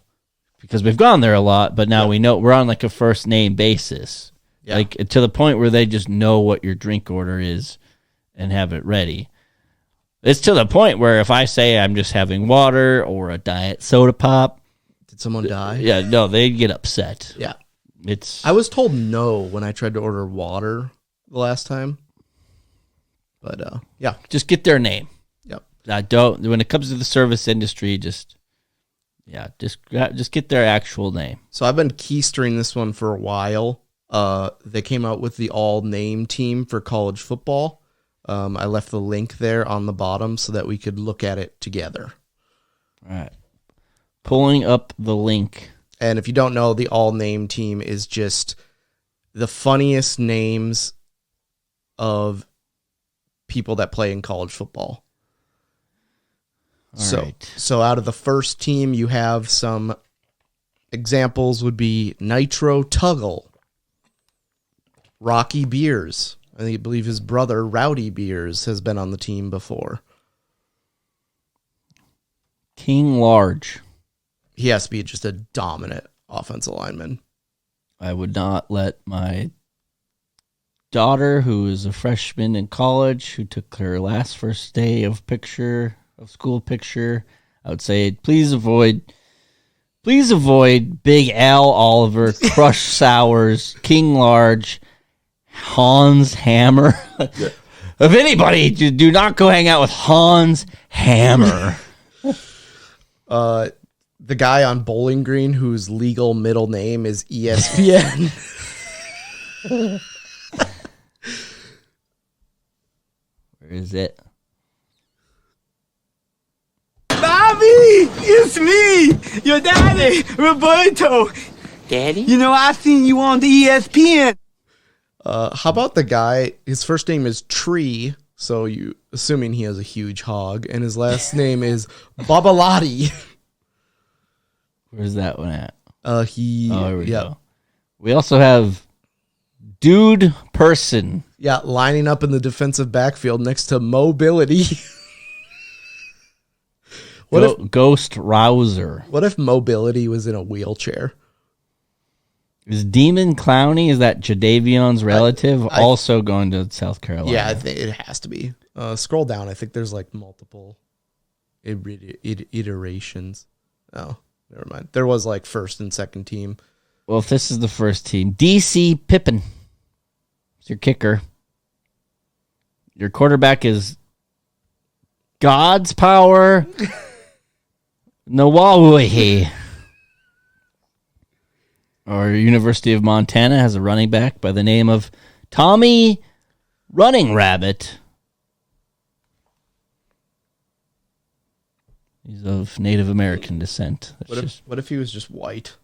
because we've gone there a lot, but now we know we're on like a first name basis. Yeah. Like to the point where they just know what your drink order is and have it ready. It's to the point where if I say I'm just having water or a diet soda pop. Did someone die? Yeah, no, they get upset. Yeah. I was told no when I tried to order water the last time. But yeah. Just get their name. Yep. When it comes to the service industry, just get their actual name. So I've been keystering this one for a while. They came out with the all-name team for college football. I left the link there on the bottom so that we could look at it together. All right. Pulling up the link. And if you don't know, the all-name team is just the funniest names of people that play in college football. So out of the first team, you have some examples would be Nitro Tuggle, Rocky Beers. I believe his brother, Rowdy Beers, has been on the team before. King Large. He has to be just a dominant offensive lineman. I would not let my daughter, who is a freshman in college, who took her last first day of school picture, I would say, please avoid Big Al Oliver, Crush Sours, King Large, Hans Hammer. If anybody, do not go hang out with Hans Hammer. The guy on Bowling Green whose legal middle name is ESPN. Or is it? Bobby, it's me, your daddy, Roberto. Daddy? You know, I seen you on the ESPN. How about the guy? His first name is Tree, so you assuming he has a huge hog, and his last name is Babalotti. Where's that one at? Here we go. We also have Dude Person. Yeah, lining up in the defensive backfield next to Mobility. Ghost Rouser. What if Mobility was in a wheelchair? Is Demon Clowney, is that Jadavion's relative, also going to South Carolina? Yeah, I think it has to be. Scroll down. I think there's like multiple iterations. Oh, never mind. There was like first and second team. Well, if this is the first team, DC Pippin. It's your kicker. Your quarterback is God's Power Nawawi. Our University of Montana has a running back by the name of Tommy Running Rabbit. He's of Native American descent. What if he was just white?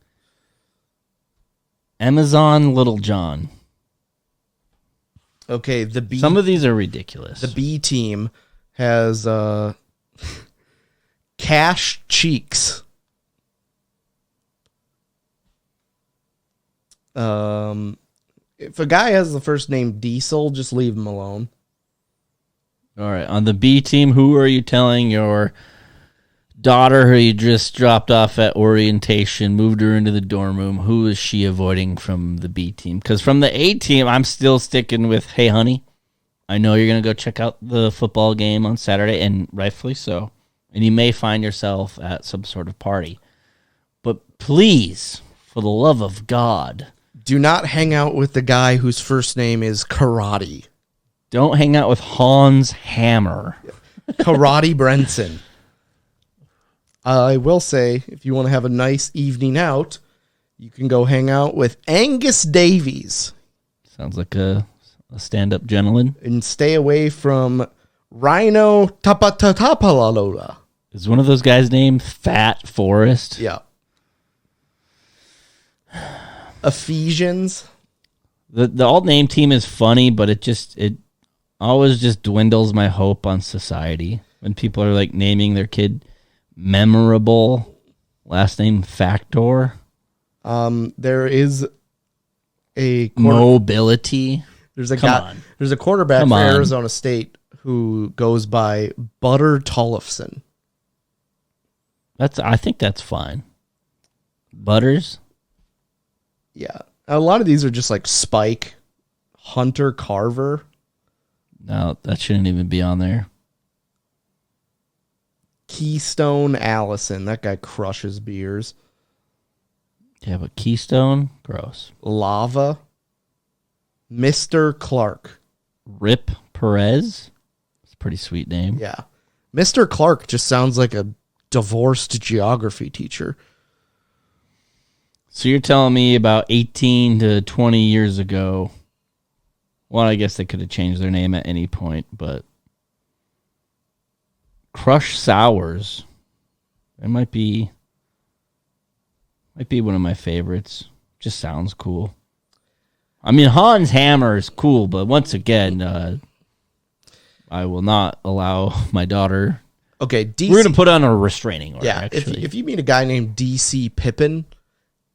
Amazon Little John. Okay, some of these are ridiculous. The B team has Cash Cheeks. If a guy has the first name Diesel, just leave him alone. All right. On the B team, who are you telling your daughter who you just dropped off at orientation, moved her into the dorm room? Who is she avoiding from the B team? Because from the A team, I'm still sticking with, hey, honey, I know you're going to go check out the football game on Saturday, and rightfully so. And you may find yourself at some sort of party. But please, for the love of God, do not hang out with the guy whose first name is Karate. Don't hang out with Hans Hammer. Karate Brenson. I will say, if you want to have a nice evening out, you can go hang out with Angus Davies. Sounds like a stand-up gentleman. And stay away from Rhino Tapatapalalola. Is one of those guys named Fat Forest? Yeah. Ephesians. The alt name team is funny, but it always just dwindles my hope on society when people are like naming their kid Memorable, last name Factor. There is a Mobility. There's a quarterback for Arizona State who goes by Butter Tollefson. I think that's fine. Butters. Yeah, a lot of these are just like Spike, Hunter Carver. No, that shouldn't even be on there. Keystone Allison. That guy crushes beers. Yeah, but Keystone, gross. Lava. Mr. Clark. Rip Perez. It's a pretty sweet name. Yeah. Mr. Clark just sounds like a divorced geography teacher. So you're telling me about 18 to 20 years ago, well, I guess they could have changed their name at any point, but Crush Sours, it might be one of my favorites. Just sounds cool. I mean, Hans Hammer is cool, but once again, I will not allow my daughter. Okay, DC, we're going to put on a restraining order. Yeah, actually. if you meet a guy named DC Pippin,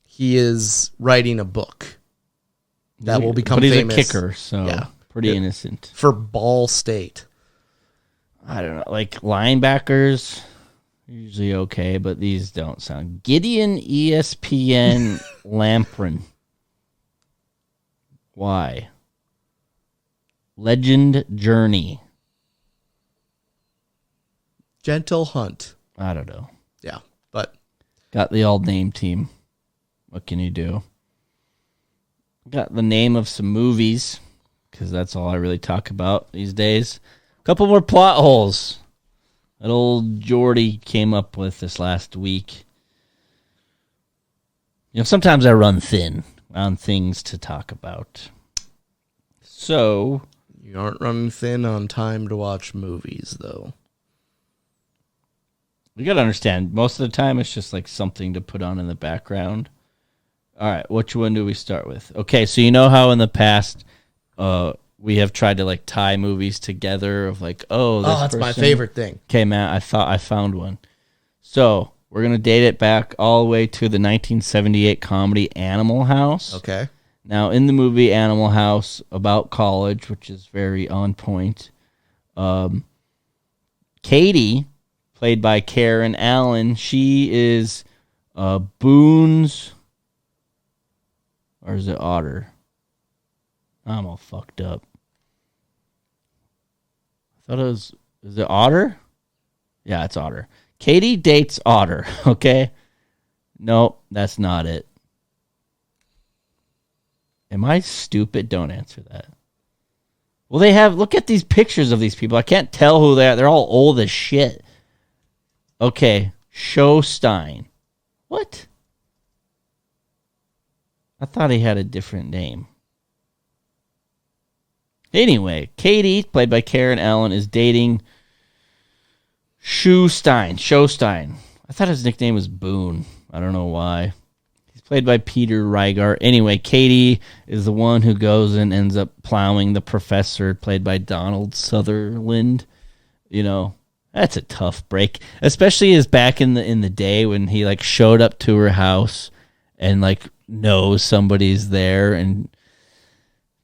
he is writing a book that will become famous. But he's a kicker, so pretty innocent. For Ball State. I don't know, like linebackers, usually okay, but these don't sound. Gideon ESPN Lamprin. Why? Legend Journey. Gentle Hunt. I don't know. Yeah, but got the old name team. What can you do? Got the name of some movies, because that's all I really talk about these days. Couple more plot holes that old Jordy came up with this last week. You know, sometimes I run thin on things to talk about. So You aren't running thin on time to watch movies, though. You got to understand, most of the time it's just like something to put on in the background. All right, which one do we start with? Okay, so you know how in the past we have tried to like tie movies together of like, That's my favorite thing. Okay, Matt, I thought I found one. So we're going to date it back all the way to the 1978 comedy Animal House. Okay. Now, in the movie Animal House, about college, which is very on point, Katie, played by Karen Allen, she is Boone's, or is it Otter? I'm all fucked up. I thought it was, is it Otter? Yeah, it's Otter. Katie dates Otter, okay? Nope, that's not it. Am I stupid? Don't answer that. Well, they have, look at these pictures of these people. I can't tell who they are. They're all old as shit. Okay, Showstein. What? I thought he had a different name. Anyway, Katie, played by Karen Allen, is dating Showstein. I thought his nickname was Boone. I don't know why. He's played by Peter Reigart. Anyway, Katie is the one who goes and ends up plowing the professor, played by Donald Sutherland. You know, that's a tough break, especially as back in the day when he like showed up to her house and like knows somebody's there, and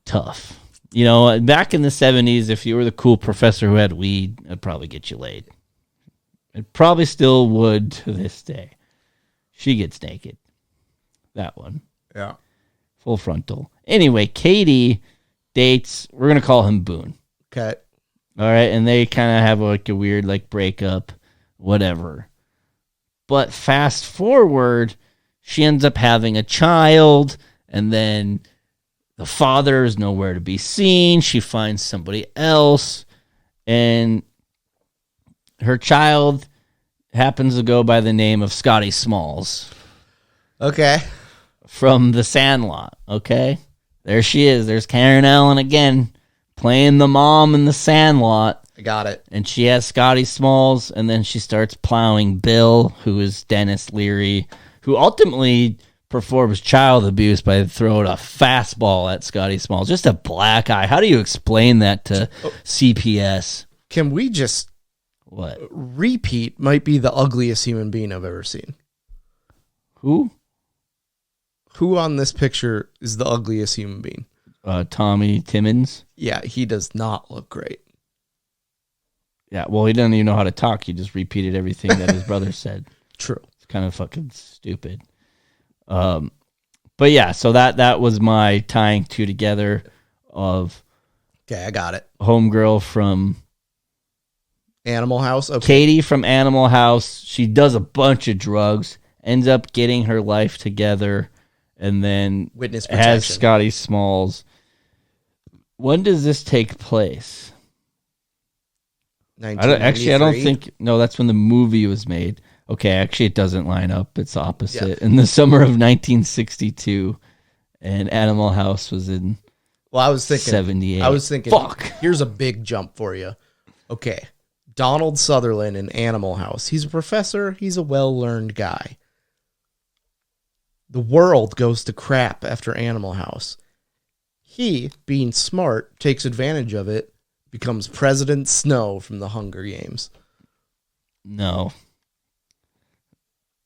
tough. You know, back in the 70s, if you were the cool professor who had weed, it'd probably get you laid. It probably still would to this day. She gets naked. That one. Yeah. Full frontal. Anyway, Katie dates, we're going to call him Boone. Okay. All right, and they kind of have like a weird like breakup, whatever. But fast forward, she ends up having a child, and then the father is nowhere to be seen. She finds somebody else, and her child happens to go by the name of Scotty Smalls. Okay. From The Sandlot, okay? There she is. There's Karen Allen again, playing the mom in The Sandlot. I got it. And she has Scotty Smalls, and then she starts plowing Bill, who is Dennis Leary, who ultimately performs child abuse by throwing a fastball at Scotty Smalls. Just a black eye. How do you explain that to CPS? Can we just... What? Repeat might be the ugliest human being I've ever seen. Who? Who on this picture is the ugliest human being? Tommy Timmons. Yeah, he does not look great. Yeah, well, he doesn't even know how to talk. He just repeated everything that his brother said. True. It's kind of fucking stupid. But yeah, so that was my tying two together of... Okay, I got it. Homegirl from... Animal House. Okay. Katie from Animal House. She does a bunch of drugs, ends up getting her life together, and then Witness protection. Has Scotty Smalls. When does this take place? I don't think. No, that's when the movie was made. Okay, actually, it doesn't line up. It's the opposite. Yeah. In the summer of 1962, and Animal House was in. Well, I was thinking 78. I was thinking. Fuck. Here's a big jump for you. Okay. Donald Sutherland in Animal House. He's a professor. He's a well-learned guy. The world goes to crap after Animal House. He, being smart, takes advantage of it, becomes President Snow from the Hunger Games. No.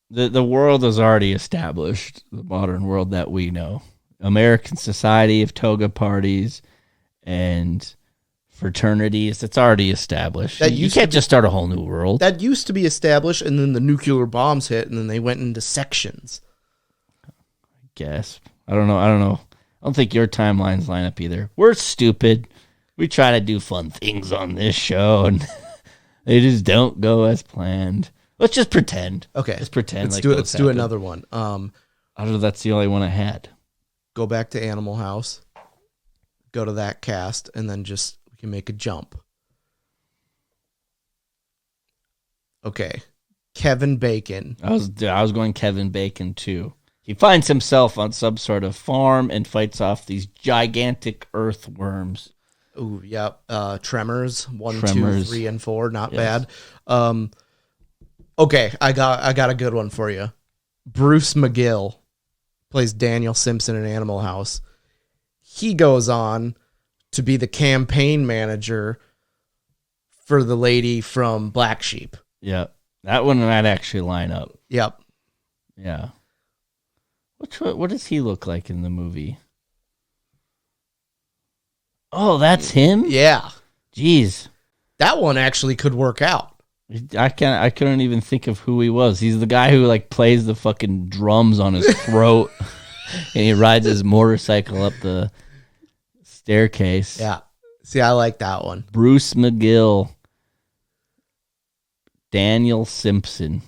The world is already established, the modern world that we know. American Society of Toga Parties and fraternities, it's already established. You can't just start a whole new world. That used to be established, and then the nuclear bombs hit, and then they went into sections. I guess. I don't know. I don't think your timelines line up either. We're stupid. We try to do fun things on this show, and they just don't go as planned. Let's just pretend. Okay. Let's pretend. Let's do another one. I don't know. That's the only one I had. Go back to Animal House. Go to that cast, and then just... we can make a jump. Okay. Kevin Bacon. I was going Kevin Bacon too. He finds himself on some sort of farm and fights off these gigantic earthworms. Ooh, yep. Tremors 1, 2, Tremors. 3, and 4. Not Yes. bad. Okay, I got a good one for you. Bruce McGill plays Daniel Simpson in Animal House. He goes on to be the campaign manager for the lady from Black Sheep. Yeah. That one might actually line up. Yep. Yeah. What does he look like in the movie? Oh, that's him? Yeah. Jeez. That one actually could work out. I couldn't even think of who he was. He's the guy who like plays the fucking drums on his throat and he rides his motorcycle up the staircase. Yeah. See, I like that one. Bruce McGill. Daniel Simpson.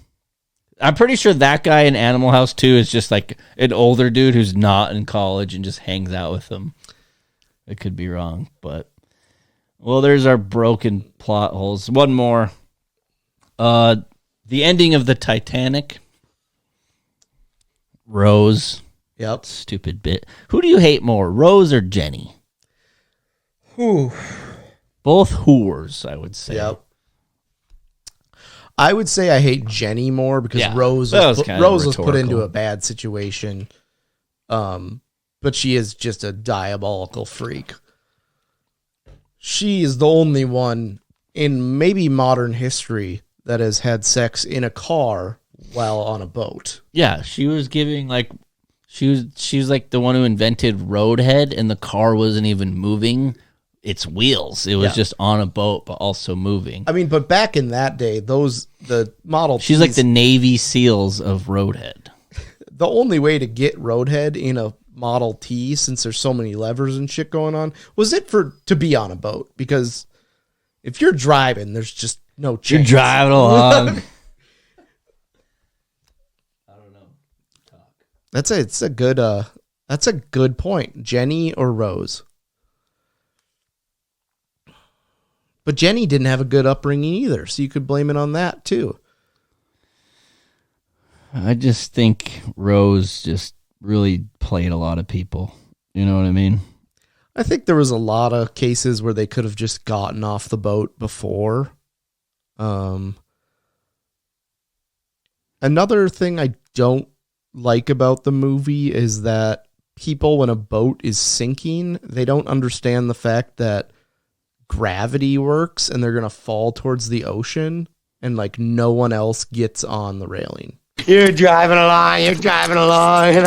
I'm pretty sure that guy in Animal House 2 is just like an older dude who's not in college and just hangs out with them. I could be wrong, but well, there's our broken plot holes. One more. The ending of the Titanic. Rose. Yep. Stupid bit. Who do you hate more, Rose or Jenny? Whew. Both whores, I would say. Yep. I would say I hate Jenny more because Yeah, Rose that was was, kind of Rose was put rhetorical. into a bad situation. But she is just a diabolical freak. She is the only one in maybe modern history that has had sex in a car while on a boat. Yeah, she was giving like she was like the one who invented Roadhead, and the car wasn't even moving its wheels. It was Yeah. just on a boat, but also moving. I mean, but back in that day, the Model She's like Ts, the Navy SEALs of Roadhead. the only way to get Roadhead in a Model T, since there's so many levers and shit going on, was it to be on a boat, because if you're driving, there's just no chance. You're driving along. It's a good point. Jenny or Rose? But Jenny didn't have a good upbringing either, so you could blame it on that too. I just think Rose just really played a lot of people. You know what I mean? I think there was a lot of cases where they could have just gotten off the boat before. Another thing I don't like about the movie is that people, when a boat is sinking, they don't understand the fact that gravity works and they're going to fall towards the ocean, and like no one else gets on the railing. You're driving along, and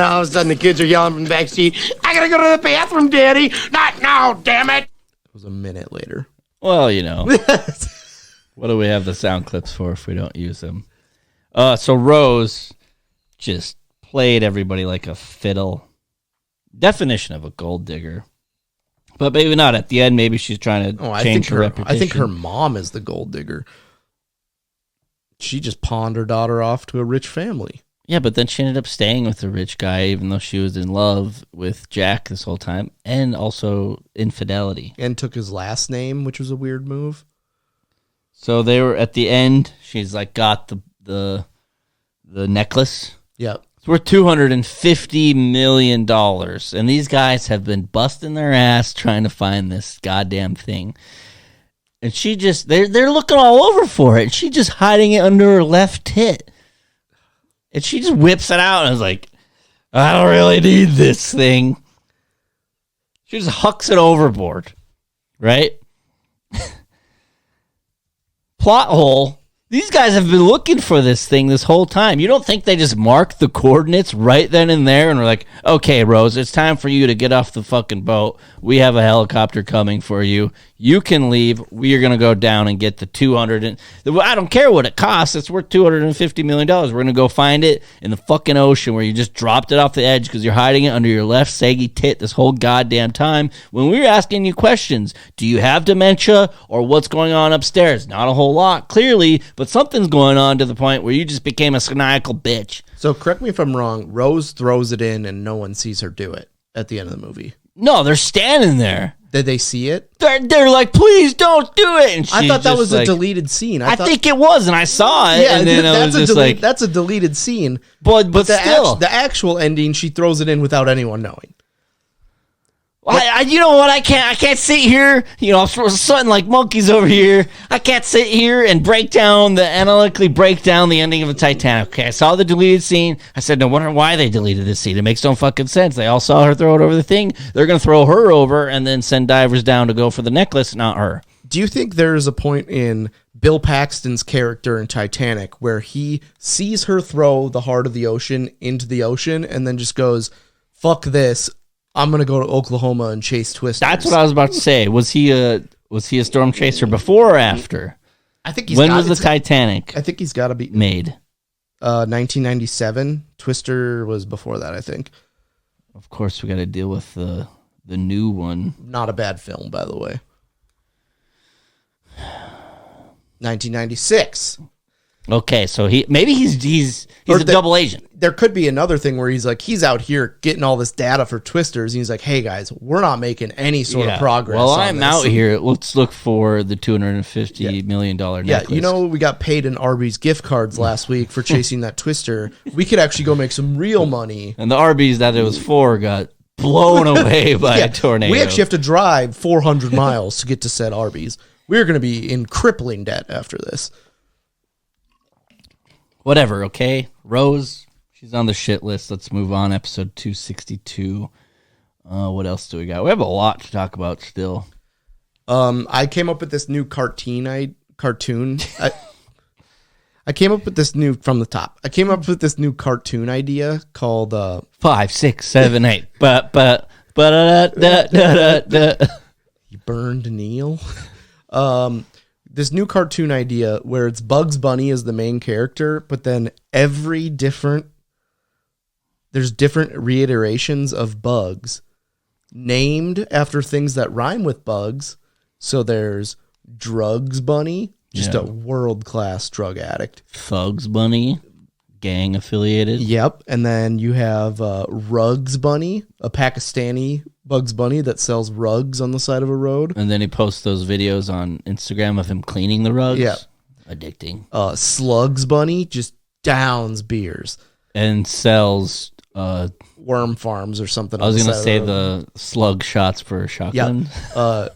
all of a sudden the kids are yelling from the back seat, I gotta go to the bathroom, Daddy! Not now, damn it! It was a minute later. Well, you know. What do we have the sound clips for if we don't use them? So Rose just played everybody like a fiddle. Definition of a gold digger. But maybe not at the end. Maybe she's trying to change her reputation. I think her mom is the gold digger. She just pawned her daughter off to a rich family. Yeah, but then she ended up staying with the rich guy, even though she was in love with Jack this whole time, and also infidelity. And took his last name, which was a weird move. So they were at the end. She's like got the necklace. Yep. It's worth $250 million, and these guys have been busting their ass trying to find this goddamn thing. And she just, they're looking all over for it. She's just hiding it under her left tit. And she just whips it out and is like, I don't really need this thing. She just hucks it overboard. Right? Plot hole. These guys have been looking for this thing this whole time. You don't think they just marked the coordinates right then and there and were like, okay, Rose, it's time for you to get off the fucking boat. We have a helicopter coming for you. You can leave. We are going to go down and get the 200. I don't care what it costs. It's worth $250 million. We're going to go find it in the fucking ocean where you just dropped it off the edge because you're hiding it under your left saggy tit this whole goddamn time. When we were asking you questions, do you have dementia or what's going on upstairs? Not a whole lot, clearly, but something's going on to the point where you just became a maniacal bitch. So correct me if I'm wrong. Rose throws it in and no one sees her do it at the end of the movie. No, they're standing there. Did they see it? They're like, please don't do it. And I thought that was like, a deleted scene. I think it was, and I saw it, Yeah, and then I was just like, that's a deleted scene. but still. The actual ending, she throws it in without anyone knowing. You know what? I can't sit here. You know, sweating like monkeys over here. I can't sit here and analytically break down the ending of the Titanic. Okay, I saw the deleted scene. I said, no wonder why they deleted this scene. It makes no fucking sense. They all saw her throw it over the thing. They're gonna throw her over and then send divers down to go for the necklace, not her. Do you think there's a point in Bill Paxton's character in Titanic where he sees her throw the heart of the ocean into the ocean and then just goes, "Fuck this. I'm gonna go to Oklahoma and chase Twisters"? That's what I was about to say. Was he a storm chaser before or after? I think he's. When was the Titanic? I think he's got to be made. 1997. Twister was before that, I think. Of course, we got to deal with the new one. Not a bad film, by the way. 1996. Okay, so he's a double agent. There could be another thing where he's out here getting all this data for Twisters, and he's like, "Hey guys, we're not making any sort of progress." Well, on I'm this. out here. Let's look for the $250 million necklace. Yeah, you know, we got paid in Arby's gift cards last week for chasing that Twister. We could actually go make some real money. And the Arby's that it was for got blown away by a tornado. We actually have to drive 400 miles to get to said Arby's. We're going to be in crippling debt after this. Whatever, okay? Rose, she's on the shit list. Let's move on. Episode 262. What else do we got? We have a lot to talk about still. I came up with this new cartoon. I came up with this new from the top. I came up with this new cartoon idea called 5, 6, 7, 8. You burned Neil. This new cartoon idea where it's Bugs Bunny as the main character, but then there's different reiterations of bugs named after things that rhyme with bugs. So there's Drugs Bunny, just a world-class drug addict. Thugs Bunny, gang affiliated. Yep. And then you have Rugs Bunny, a Pakistani Bugs Bunny that sells rugs on the side of a road. And then he posts those videos on Instagram of him cleaning the rugs. Yeah. Addicting. Slugs Bunny just downs beers. And sells... Worm farms or something. I was going to say the slug shots for a shotgun. Yeah.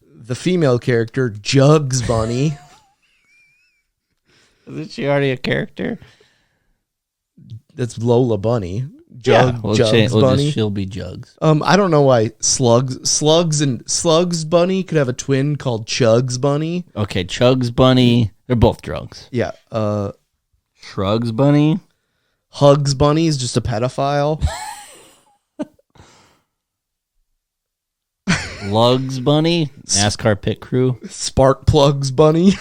The female character, Jugs Bunny. Isn't she already a character? That's Lola Bunny. Jugs Bunny. She'll be Jugs. I don't know why Slugs Bunny could have a twin called Chugs Bunny. Okay, Chugs Bunny. They're both drugs. Yeah. Shrugs Bunny. Hugs Bunny is just a pedophile. Lugs Bunny, NASCAR pit crew. Spark Plugs Bunny.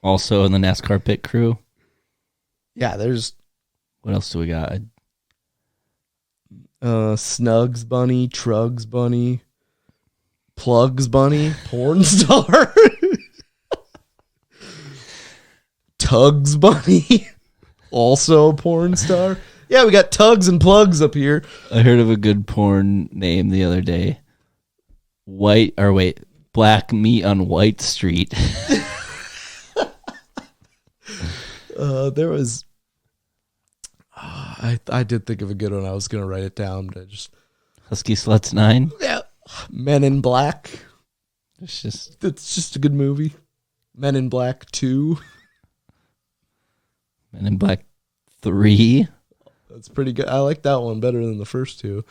Also in the NASCAR pit crew. Yeah, there's... What else do we got? Snugs Bunny, Trugs Bunny, Plugs Bunny, porn star. Tugs Bunny, also porn star. Yeah, we got Tugs and Plugs up here. I heard of a good porn name the other day. Black Meat on White Street. There was... I did think of a good one. I was going to write it down, but Husky Sluts 9? Yeah. Men in Black. It's just a good movie. Men in Black 2. Men in Black 3. That's pretty good. I like that one better than the first two.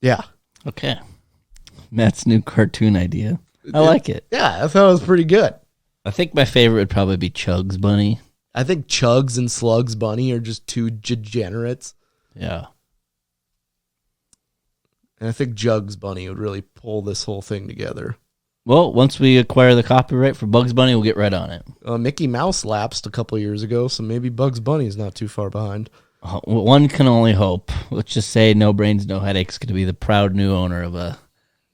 Yeah. Okay. Matt's new cartoon idea. I like it. Yeah, I thought it was pretty good. I think my favorite would probably be Chugs Bunny. I think Chugs and Slugs Bunny are just two degenerates. Yeah. And I think Jugs Bunny would really pull this whole thing together. Well, once we acquire the copyright for Bugs Bunny, we'll get right on it. Mickey Mouse lapsed a couple years ago, so maybe Bugs Bunny is not too far behind. One can only hope. Let's just say No Brains, No Headaches going to be the proud new owner of a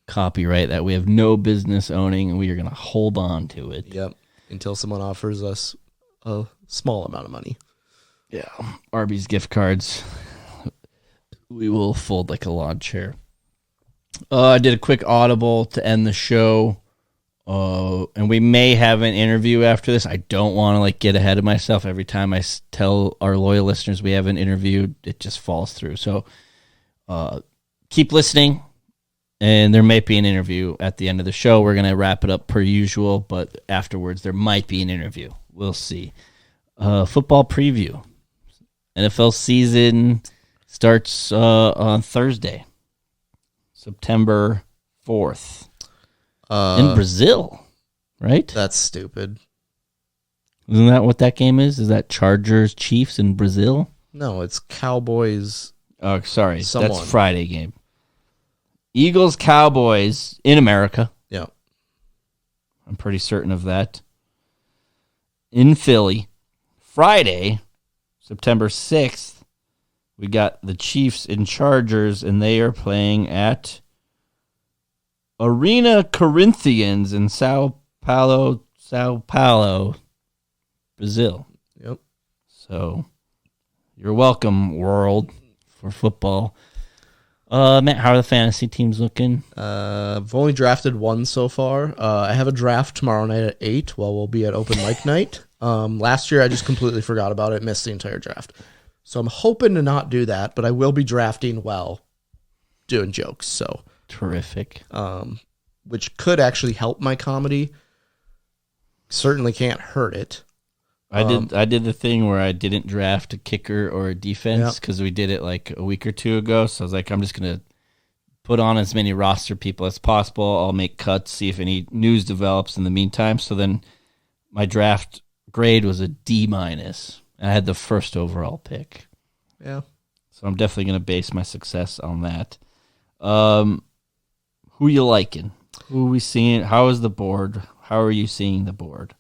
copyright that we have no business owning, and we are going to hold on to it. Yep. Until someone offers us a small amount of money. Yeah. Arby's gift cards. We will fold like a lawn chair. I did a quick audible to end the show. And we may have an interview after this. I don't want to get ahead of myself. Every time I tell our loyal listeners we have an interview, it just falls through. So keep listening, and there might be an interview at the end of the show. We're going to wrap it up per usual, but afterwards there might be an interview. We'll see. Football preview. NFL season starts on Thursday, September 4th, in Brazil, right? That's stupid. Isn't that what that game is? Is that Chargers Chiefs in Brazil? No, it's Cowboys. Oh, sorry. Someone. That's Friday game. Eagles Cowboys in America. Yeah. I'm pretty certain of that. In Philly. Friday, September 6th, we got the Chiefs and Chargers, and they are playing at Arena Corinthians in Sao Paulo, Brazil. Yep. So, you're welcome, world, for football. Matt, how are the fantasy teams looking? I've only drafted one so far. I have a draft tomorrow night at 8 while we'll be at open mic night. Last year I just completely forgot about it, missed the entire draft. So I'm hoping to not do that, but I will be drafting while doing jokes. So Terrific. which could actually help my comedy. Certainly can't hurt it. I did the thing where I didn't draft a kicker or a defense because we did it like a week or two ago. So I was like, I'm just going to put on as many roster people as possible. I'll make cuts, see if any news develops in the meantime. So then my draft grade was a D-. I had the first overall pick. Yeah. So I'm definitely going to base my success on that. Who you liking? Who are we seeing? How is the board? How are you seeing the board?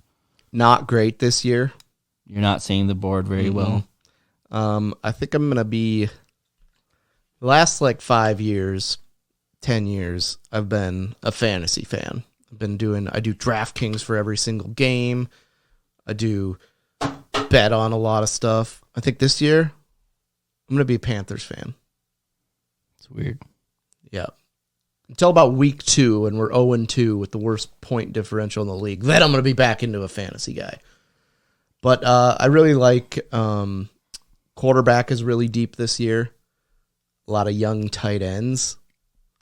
Not great this year. You're not seeing the board very well. I think I'm going to be the last like 5 years, 10 years, I've been a fantasy fan. I do DraftKings for every single game. I do bet on a lot of stuff. I think this year I'm going to be a Panthers fan. It's weird. Yeah. Until about week 2 and we're 0-2 with the worst point differential in the league. Then I'm going to be back into a fantasy guy. But I really like quarterback is really deep this year. A lot of young tight ends.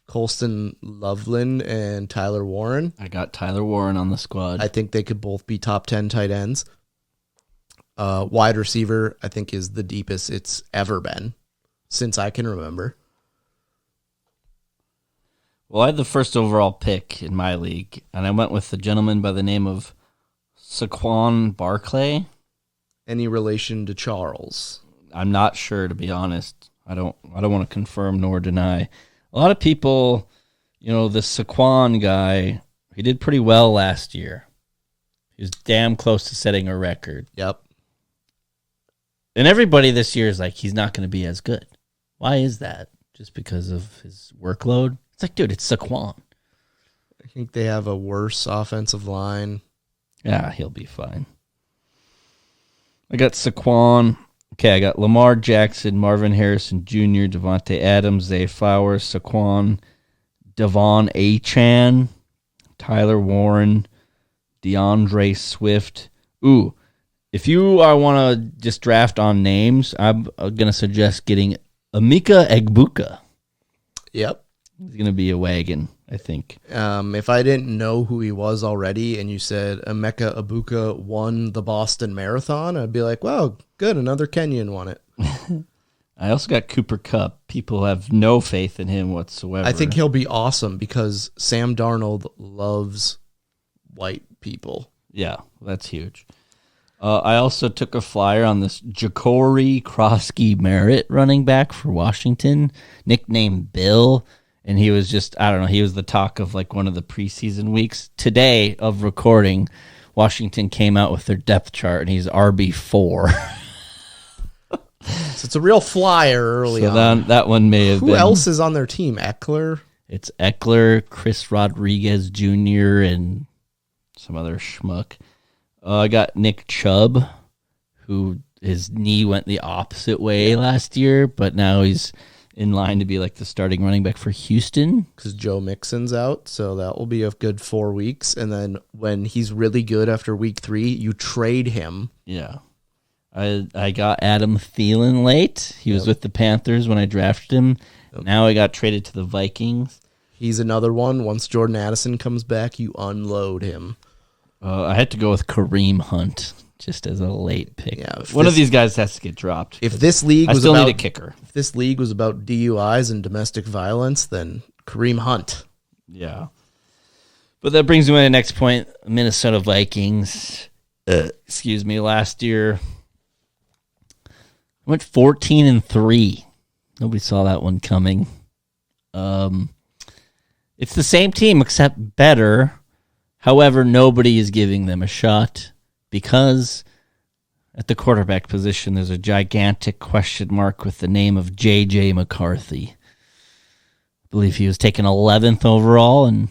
Colston Loveland and Tyler Warren. I got Tyler Warren on the squad. I think they could both be top 10 tight ends. Wide receiver, I think, is the deepest it's ever been since I can remember. Well, I had the first overall pick in my league, and I went with a gentleman by the name of Saquon Barkley. Any relation to Charles? I'm not sure, to be honest. I don't want to confirm nor deny. A lot of people, the Saquon guy, he did pretty well last year. He was damn close to setting a record. Yep. And everybody this year is like, he's not going to be as good. Why is that? Just because of his workload? It's like, dude, it's Saquon. I think they have a worse offensive line. Yeah, he'll be fine. I got Saquon. Okay, I got Lamar Jackson, Marvin Harrison Jr., Devontae Adams, Zay Flowers, Saquon, Devon Achane, Tyler Warren, DeAndre Swift. Ooh, if you want to just draft on names, I'm going to suggest getting Emeka Egbuka. Yep. He's going to be a wagon, I think. If I didn't know who he was already and you said Emeka Egbuka won the Boston Marathon, I'd be like, wow, good, another Kenyan won it. I also got Cooper Kupp. People have no faith in him whatsoever. I think he'll be awesome because Sam Darnold loves white people. Yeah, that's huge. I also took a flyer on this Ja'Cory Krosky-Merritt running back for Washington, nicknamed Bill. And he was just, I don't know, he was the talk of like one of the preseason weeks. Today of recording, Washington came out with their depth chart, and he's RB4. So it's a real flyer early on. So that one may have been. Who else is on their team? Eckler? It's Eckler, Chris Rodriguez Jr., and some other schmuck. I got Nick Chubb, who his knee went the opposite way last year, but now he's in line to be like the starting running back for Houston. Because Joe Mixon's out, so that will be a good 4 weeks. And then when he's really good after week 3, you trade him. Yeah. I got Adam Thielen late. He was with the Panthers when I drafted him. Now I got traded to the Vikings. He's another one. Once Jordan Addison comes back, you unload him. I had to go with Kareem Hunt just as a late pick. Yeah, One of these guys has to get dropped. If this league I was still about need a kicker. if this league was about DUIs and domestic violence, then Kareem Hunt. Yeah. But that brings me to the next point. Minnesota Vikings. Excuse me. Last year went 14-3. Nobody saw that one coming. It's the same team except better. However, nobody is giving them a shot because at the quarterback position, there's a gigantic question mark with the name of J.J. McCarthy. I believe he was taken 11th overall in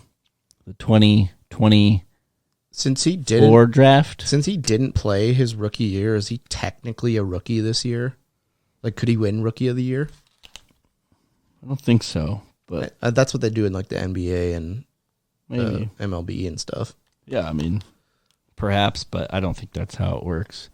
the 2024 Since he didn't draft. play his rookie year, is he technically a rookie this year? Like, could he win Rookie of the Year? I don't think so, but That's what they do in like the NBA and maybe. MLB and stuff. Yeah, I mean, perhaps, but I don't think that's how it works.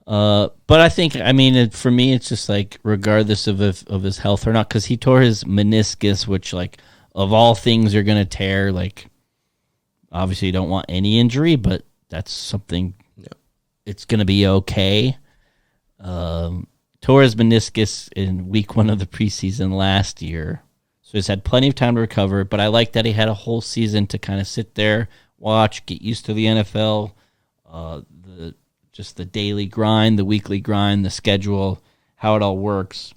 But I think, I mean, for me, it's just like regardless of his health or not, because he tore his meniscus, which, like, of all things you're going to tear, like, obviously you don't want any injury, but that's something. It's going to be okay. Tore his meniscus in week 1 of the preseason last year. So he's had plenty of time to recover, but I like that he had a whole season to kind of sit there, watch, get used to the NFL, the daily grind, the weekly grind, the schedule, how it all works.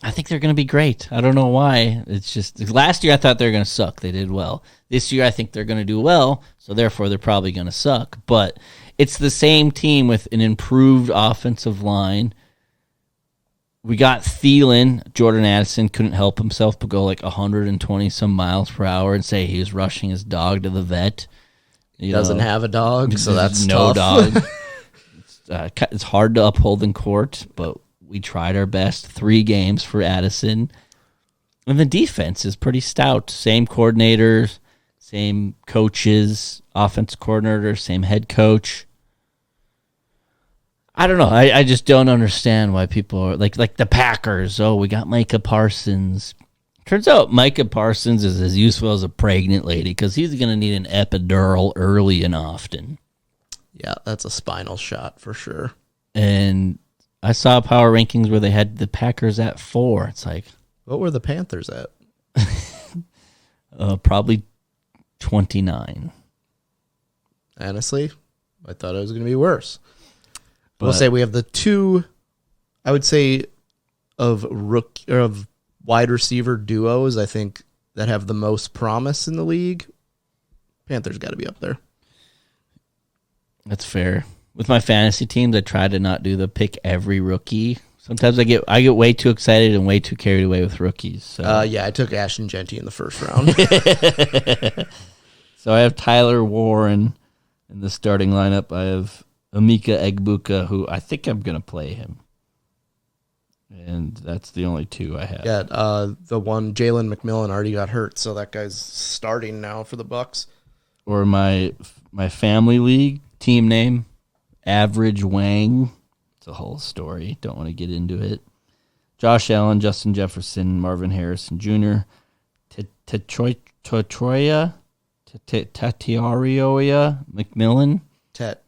I think they're going to be great. I don't know why. It's just last year I thought they were going to suck. They did well. This year I think they're going to do well, so therefore they're probably going to suck. But it's the same team with an improved offensive line. We got Thielen. Jordan Addison couldn't help himself but go like 120 some miles per hour and say he was rushing his dog to the vet. He doesn't have a dog, so that's no tough. dog. It's hard to uphold in court, but we tried our best. 3 games for Addison. And the defense is pretty stout. Same coordinators, same coaches, offense coordinator, same head coach. I don't know. I just don't understand why people are like the Packers. Oh, we got Micah Parsons. Turns out Micah Parsons is as useful as a pregnant lady because he's going to need an epidural early and often. Yeah, that's a spinal shot for sure. And I saw power rankings where they had the Packers at 4. It's like, What were the Panthers at? probably 29. Honestly, I thought it was going to be worse. But We'll say we have the 2, I would say, of wide receiver duos, I think, that have the most promise in the league. Panthers got to be up there. that's fair. With my fantasy teams, I try to not do the pick every rookie. Sometimes I get way too excited and way too carried away with rookies. So Yeah, I took Ashton Genty in the first round. So I have Tyler Warren in the starting lineup. I have Emeka Egbuka, who I think I'm going to play him. And that's the only 2 I have. Yeah, the one Jalen McMillan already got hurt, so that guy's starting now for the Bucks. Or my family league team name, Average Wang. It's a whole story. Don't want to get into it. Josh Allen, Justin Jefferson, Marvin Harrison Jr., Tatiarioya McMillan, Tet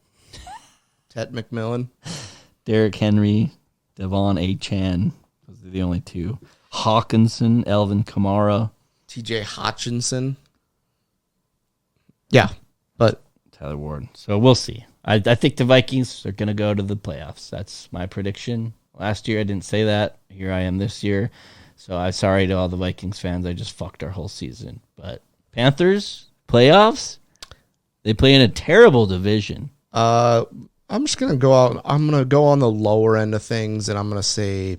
McMillan. Derrick Henry, Devon Achan. Those are the only 2. Hawkinson, Elvin Kamara, TJ Hutchinson. Yeah, but Tyler Ward. So we'll see. I think the Vikings are going to go to the playoffs. That's my prediction. Last year I didn't say that. Here I am this year. So I'm sorry to all the Vikings fans. I just fucked our whole season. But Panthers, playoffs, they play in a terrible division. I'm just going to go out. I'm going to go on the lower end of things, and I'm going to say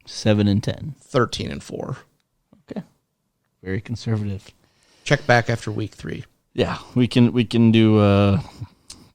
7-10. 13-4. Okay. Very conservative. Check back after week 3. Yeah, we can do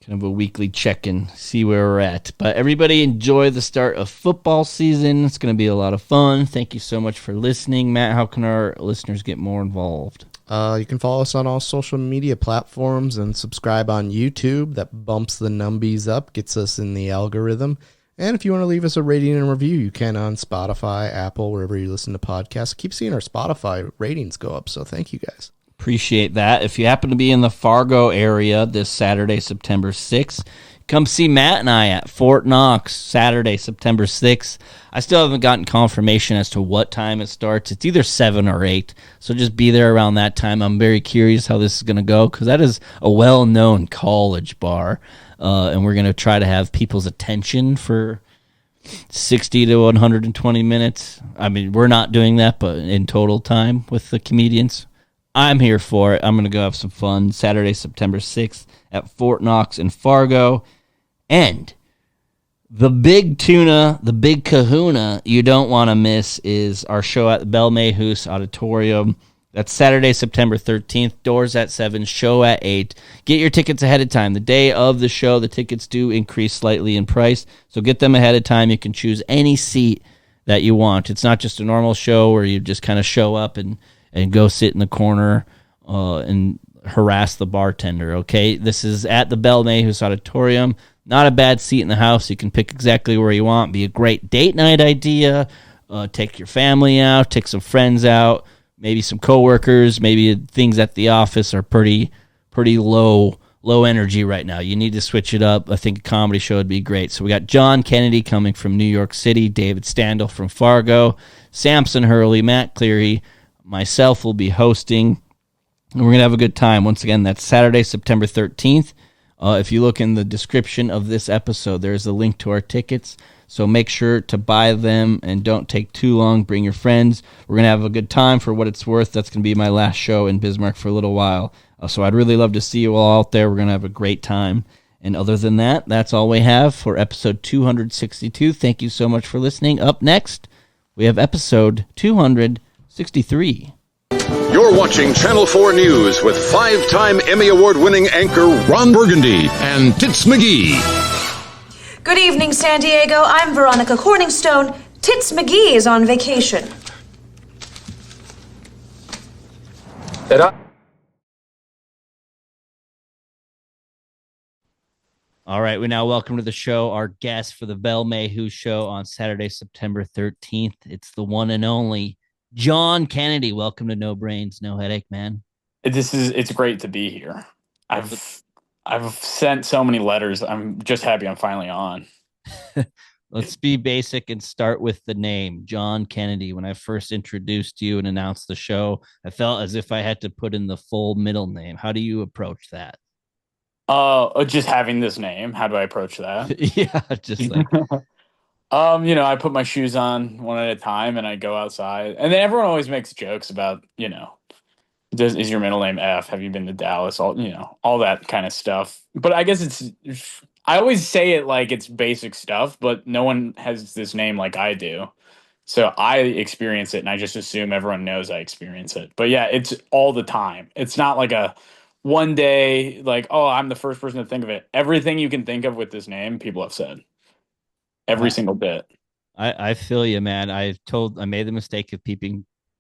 kind of a weekly check-in, see where we're at. But everybody enjoy the start of football season. It's going to be a lot of fun. Thank you so much for listening. Matt, how can our listeners get more involved? You can follow us on all social media platforms and subscribe on YouTube. That bumps the numbies up, gets us in the algorithm. And if you want to leave us a rating and review, you can on Spotify, Apple, wherever you listen to podcasts. Keep seeing our Spotify ratings go up, so thank you guys. Appreciate that. If you happen to be in the Fargo area this Saturday, September 6th, come see Matt and I at Fort Knox, Saturday, September 6th. I still haven't gotten confirmation as to what time it starts. It's either 7 or 8, so just be there around that time. I'm very curious how this is going to go because that is a well-known college bar, and we're going to try to have people's attention for 60 to 120 minutes. I mean, we're not doing that, but in total time with the comedians. I'm here for it. I'm going to go have some fun Saturday, September 6th at Fort Knox in Fargo. And the big tuna, the big kahuna you don't want to miss is our show at the Belle Mayhews Auditorium. That's Saturday, September 13th. Doors at 7, show at 8. Get your tickets ahead of time. The day of the show, the tickets do increase slightly in price, so get them ahead of time. You can choose any seat that you want. It's not just a normal show where you just kind of show up and go sit in the corner and harass the bartender, okay? This is at the Belle Mayhews Auditorium. Not a bad seat in the house. You can pick exactly where you want. Be a great date night idea. Take your family out. Take some friends out. Maybe some coworkers. Maybe things at the office are pretty low energy right now. You need to switch it up. I think a comedy show would be great. So we got John Kennedy coming from New York City, David Standel from Fargo, Samson Hurley, Matt Cleary, myself will be hosting, and we're going to have a good time. Once again, that's Saturday, September 13th. If you look in the description of this episode, there's a link to our tickets, so make sure to buy them and don't take too long. Bring your friends. We're going to have a good time for what it's worth. That's going to be my last show in Bismarck for a little while, so I'd really love to see you all out there. We're going to have a great time. And other than that, that's all we have for episode 262. Thank you so much for listening. Up next, we have episode 263. You're watching Channel 4 News with 5-time Emmy Award-winning anchor Ron Burgundy and Tits McGee. Good evening, San Diego. I'm Veronica Corningstone. Tits McGee is on vacation. All right, we now welcome to the show our guest for the Belle Mayhews show on Saturday, September 13th. It's the one and only John Kennedy. Welcome to No Brains, No Headache, man. It's great to be here. I've sent so many letters. I'm just happy I'm finally on. Let's be basic and start with the name, John Kennedy. When I first introduced you and announced the show, I felt as if I had to put in the full middle name. How do you approach that? Just having this name. How do I approach that? Yeah, just like I put my shoes on one at a time and I go outside. And then everyone always makes jokes about, is your middle name F? Have you been to Dallas? All that kind of stuff. But I guess I always say it like it's basic stuff, but no one has this name like I do. So I experience it and I just assume everyone knows I experience it. But yeah, it's all the time. It's not like a one day, like, oh, I'm the first person to think of it. Everything you can think of with this name, people have said. Every single bit. I feel you, man. I made the mistake of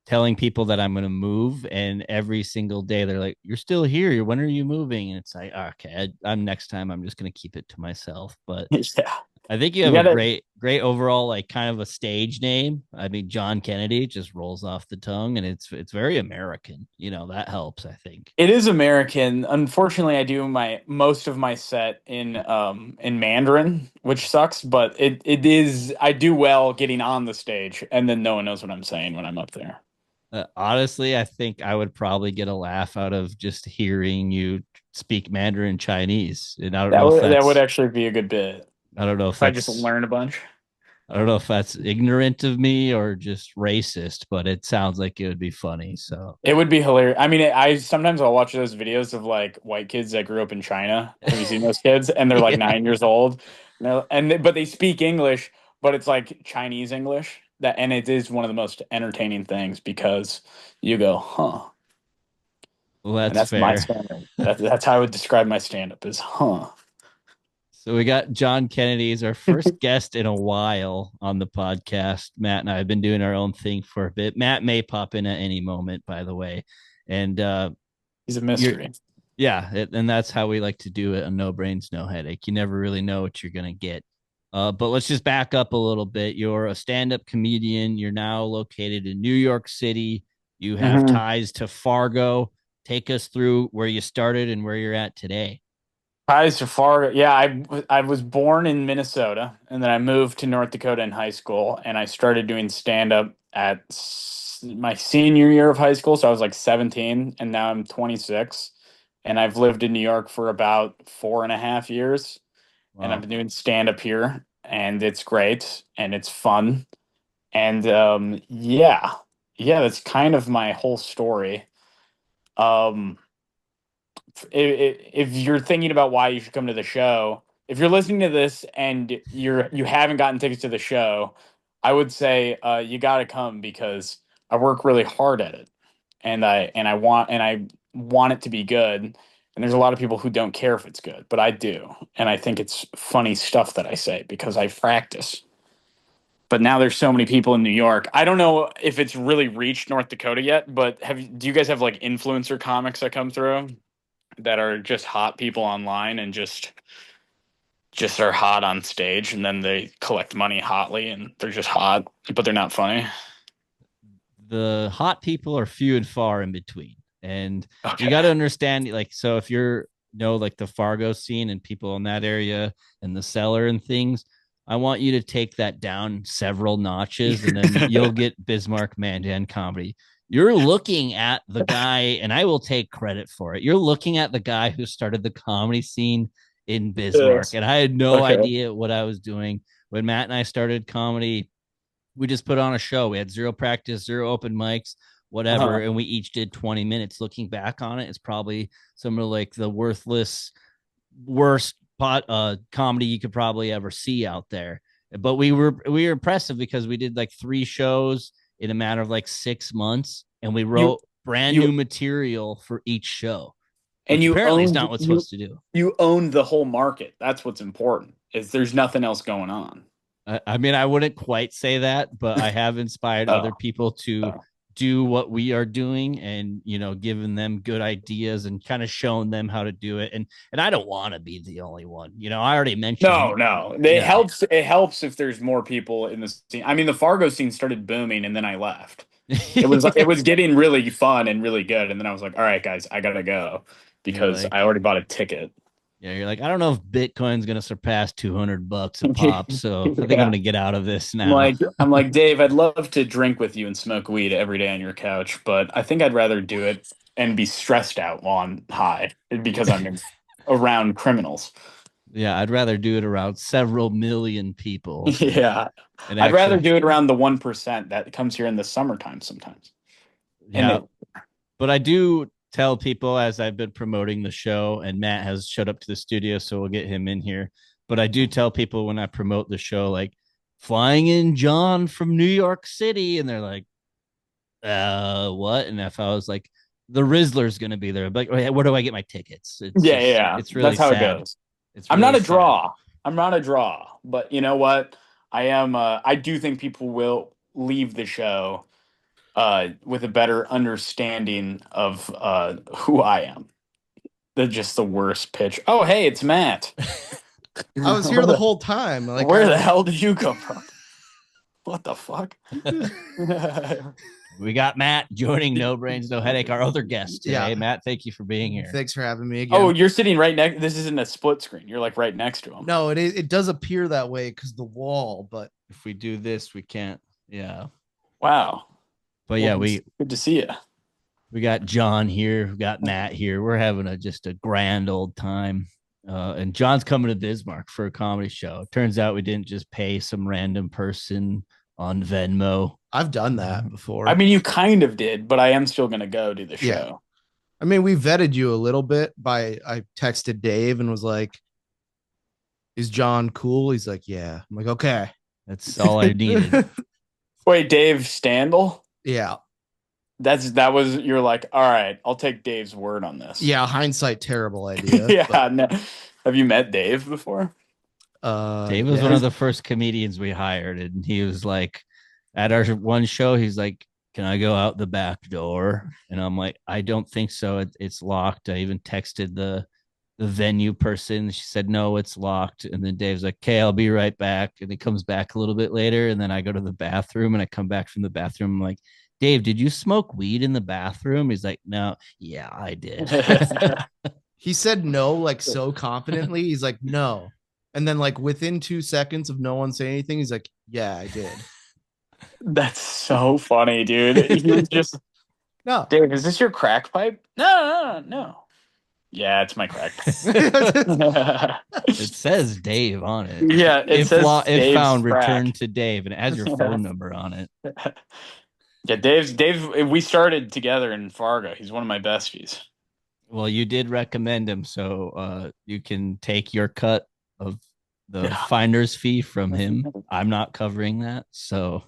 telling people that I'm going to move, and every single day they're like, "You're still here. When are you moving?" And it's like, okay, I'm next time. I'm just going to keep it to myself. But yeah. I think you have a great overall, like kind of a stage name. I mean, John Kennedy just rolls off the tongue, and it's very American. That helps. I think it is American. Unfortunately, I do most of my set in Mandarin, which sucks. But it is. I do well getting on the stage, and then no one knows what I'm saying when I'm up there. Honestly, I think I would probably get a laugh out of just hearing you speak Mandarin Chinese, and I don't know if that would actually be a good bit. I don't know if I just learn a bunch. I don't know if that's ignorant of me or just racist, but it sounds like it would be funny. So it would be hilarious. I mean, I'll watch those videos of like white kids that grew up in China. Have you seen those kids? And they're like 9 years old, but they speak English, but it's like Chinese English. And it is one of the most entertaining things because you go, huh? Well, that's fair. My stand-up. That's how I would describe my stand-up is, huh? So we got John Kennedy as our first guest in a while on the podcast. Matt and I have been doing our own thing for a bit. Matt may pop in at any moment, by the way. And He's a mystery. and that's how we like to do it on No Brains, No Headache. You never really know what you're going to get. But let's just back up a little bit. You're a stand-up comedian. You're now located in New York City. You have ties to Fargo. Take us through where you started and where you're at today. Ties to Fargo. Yeah, I was born in Minnesota, and then I moved to North Dakota in high school, and I started doing stand-up at my senior year of high school. So I was like 17, and now I'm 26, and I've lived in New York for about 4.5 years. Wow. And I've been doing stand-up here, and it's great, and it's fun. And that's kind of my whole story. If you're thinking about why you should come to the show, if you're listening to this and you haven't gotten tickets to the show, I would say you got to come, because I work really hard at it, and I want it to be good. And there's a lot of people who don't care if it's good, but I do. And I think it's funny stuff that I say because I practice. But now there's so many people in New York. I don't know if it's really reached North Dakota yet, but do you guys have like influencer comics that come through that are just hot people online and just are hot on stage, and then they collect money hotly and they're just hot, but they're not funny? The hot people are few and far in between. And you got to understand, like, so if you're like the Fargo scene and people in that area and the Cellar and things, I want you to take that down several notches, and then you'll get Bismarck Mandan comedy. You're looking at the guy, and I will take credit for it. You're looking at the guy who started the comedy scene in Bismarck. And I had no idea what I was doing. When Matt and I started comedy, we just put on a show. We had zero practice, zero open mics, whatever, and we each did 20 minutes. Looking back on it, it's probably some of like the worst comedy you could probably ever see out there. But we were impressive because we did like 3 shows in a matter of like 6 months, and we wrote brand new material for each show. And you apparently is not what's supposed to do. You own the whole market. That's what's important. Is there's nothing else going on. I mean, I wouldn't quite say that, but I have inspired other people to do what we are doing, and giving them good ideas and kind of showing them how to do it. And I don't want to be the only one. I already mentioned. No. It helps if there's more people in the scene. I mean, the Fargo scene started booming, and then I left. It was getting really fun and really good, and then I was like, all right, guys, I gotta go because I already bought a ticket. Yeah, you're like, I don't know if Bitcoin's gonna surpass $200 a pop, so I think I'm gonna get out of this now. I'm like, Dave, I'd love to drink with you and smoke weed every day on your couch, but I think I'd rather do it and be stressed out while I'm high because I'm around criminals. Yeah, I'd rather do it around several million people. Yeah, and I'd rather do it around the 1% that comes here in the summertime sometimes. Yeah, but I do tell people, as I've been promoting the show, and Matt has showed up to the studio, so we'll get him in here. But I do tell people when I promote the show, like, flying in John from New York City, and they're like, what? And if I was like, the Rizzler's going to be there, but like, where do I get my tickets? It's really that's how sad. It goes. I'm not a draw. I'm not a draw, but you know what? I am. I do think people will leave the show with a better understanding of who I am. They're just the worst pitch. Oh, hey, it's Matt. I was here the whole time. Like, where the hell did you come from? What the fuck? We got Matt joining No Brains, No Headache, our other guest today. Yeah. Matt, thank you for being here. Thanks for having me again. Oh, you're sitting right next. This isn't a split screen. You're like right next to him. No, it does appear that way because the wall, but if we do this, we can't. Yeah. Wow. But yeah, good to see you. We got John here. We got Matt here. We're having just a grand old time. And John's coming to Bismarck for a comedy show. Turns out we didn't just pay some random person on Venmo. I've done that before. I mean, you kind of did, but I am still going to go do the show. Yeah. I mean, we vetted you a little bit I texted Dave and was like, is John cool? He's like, yeah. I'm like, okay. That's all I needed. Wait, Dave Standel? Yeah. You're like, all right, I'll take Dave's word on this. Yeah. Hindsight, terrible idea. Yeah. No. Have you met Dave before? Dave was one of the first comedians we hired, and he was like, at our one show, he's like, can I go out the back door? And I'm like, I don't think so. It's locked. I even texted the venue person. She said, no, it's locked. And then Dave's like, okay, I'll be right back. And he comes back a little bit later. And then I go to the bathroom and I come back from the bathroom. I'm like, Dave, did you smoke weed in the bathroom? He's like, no. Yeah, I did. He said no, like so confidently. He's like, no. And then like within 2 seconds of no one saying anything, he's like, yeah, I did. That's so funny, dude. He was just, No. Dave, is this your crack pipe? No. Yeah, it's my crack pipe. It says Dave on it. Yeah, it says if Dave's found, crack. return to Dave, and it has your phone number on it. Yeah, Dave. We started together in Fargo. He's one of my besties. Well, you did recommend him, so you can take your cut of the finder's fee from him. I'm not covering that, so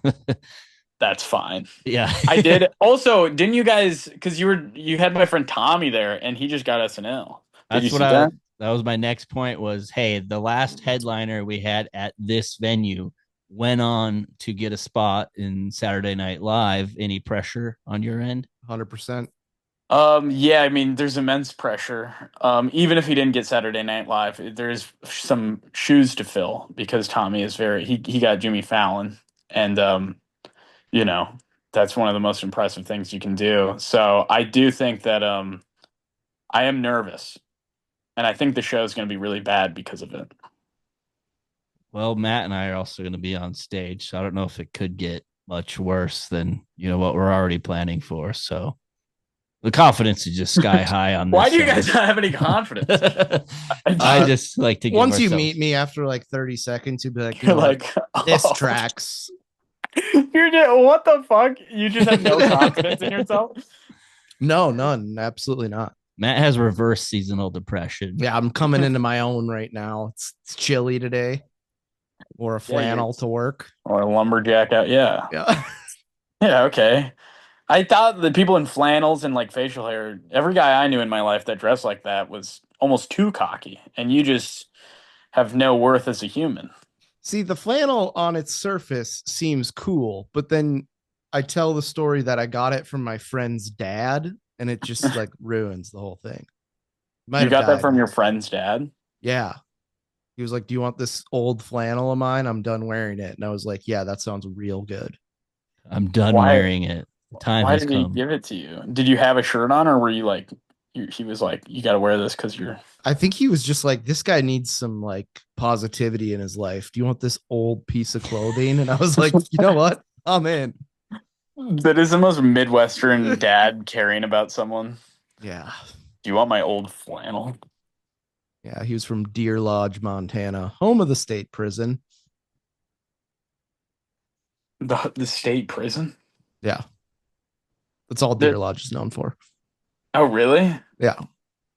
That's fine. yeah. I did. Also, didn't you guys? Because you had my friend Tommy there, and he just got SNL. Did you see that? That was my next point. Was hey, the last headliner we had at this venue went on to get a spot in Saturday Night Live. Any pressure on your end? 100%. Yeah, I mean, there's immense pressure. Even if he didn't get Saturday Night Live, there's some shoes to fill because Tommy is he got Jimmy Fallon, and you know, that's one of the most impressive things you can do. So I do think that I am nervous, and I think the show is going to be really bad because of it. Well, Matt and I are also going to be on stage, so I don't know if it could get much worse than what we're already planning for. So the confidence is just sky high on this. Why do you guys not have any confidence? I just like to give once you meet me after like 30 seconds, you'd be like, You're like, this oh. tracks. You're just, what the fuck? You just have no confidence in yourself? No, none. Absolutely not. Matt has reverse seasonal depression. Yeah, I'm coming into my own right now. It's chilly today. Or a flannel to work. Or a lumberjack out. Yeah. Yeah. Yeah, okay. I thought the people in flannels and like facial hair, every guy I knew in my life that dressed like that was almost too cocky. And you just have no worth as a human. See, the flannel on its surface seems cool, but then I tell the story that I got it from my friend's dad, and it just like ruins the whole thing. You got that from your friend's dad? Yeah. He was like, do you want this old flannel of mine? I'm done wearing it. And I was like, yeah, that sounds real good. I'm done wearing it. The time Why has did come. he give it to you? Did you have a shirt on, or were you like, he was like, you got to wear this because you're... I think he was just like, this guy needs some like positivity in his life. Do you want this old piece of clothing? And I was like, you know what? I'm in. That is the most Midwestern dad caring about someone. Yeah. Do you want my old flannel? Yeah, he was from Deer Lodge, Montana, home of the state prison. The state prison? Yeah. That's all Deer Lodge is known for. Oh, really? Yeah.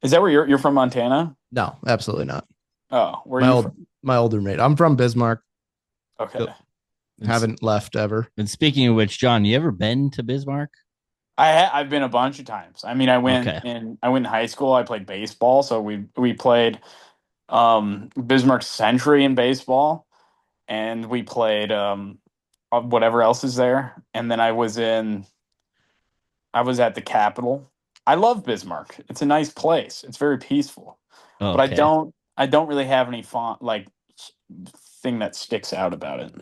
Is that where you're from, Montana? No, absolutely not. Oh, where are you from? My older mate. I'm from Bismarck. Okay. Haven't left ever. And speaking of which, John, you ever been to Bismarck? I've been a bunch of times. I mean, I went in high school. I played baseball, so we played Bismarck Century in baseball, and we played whatever else is there. And then I was at the Capitol. I love Bismarck. It's a nice place. It's very peaceful. Okay. But I don't really have any thing that sticks out about it.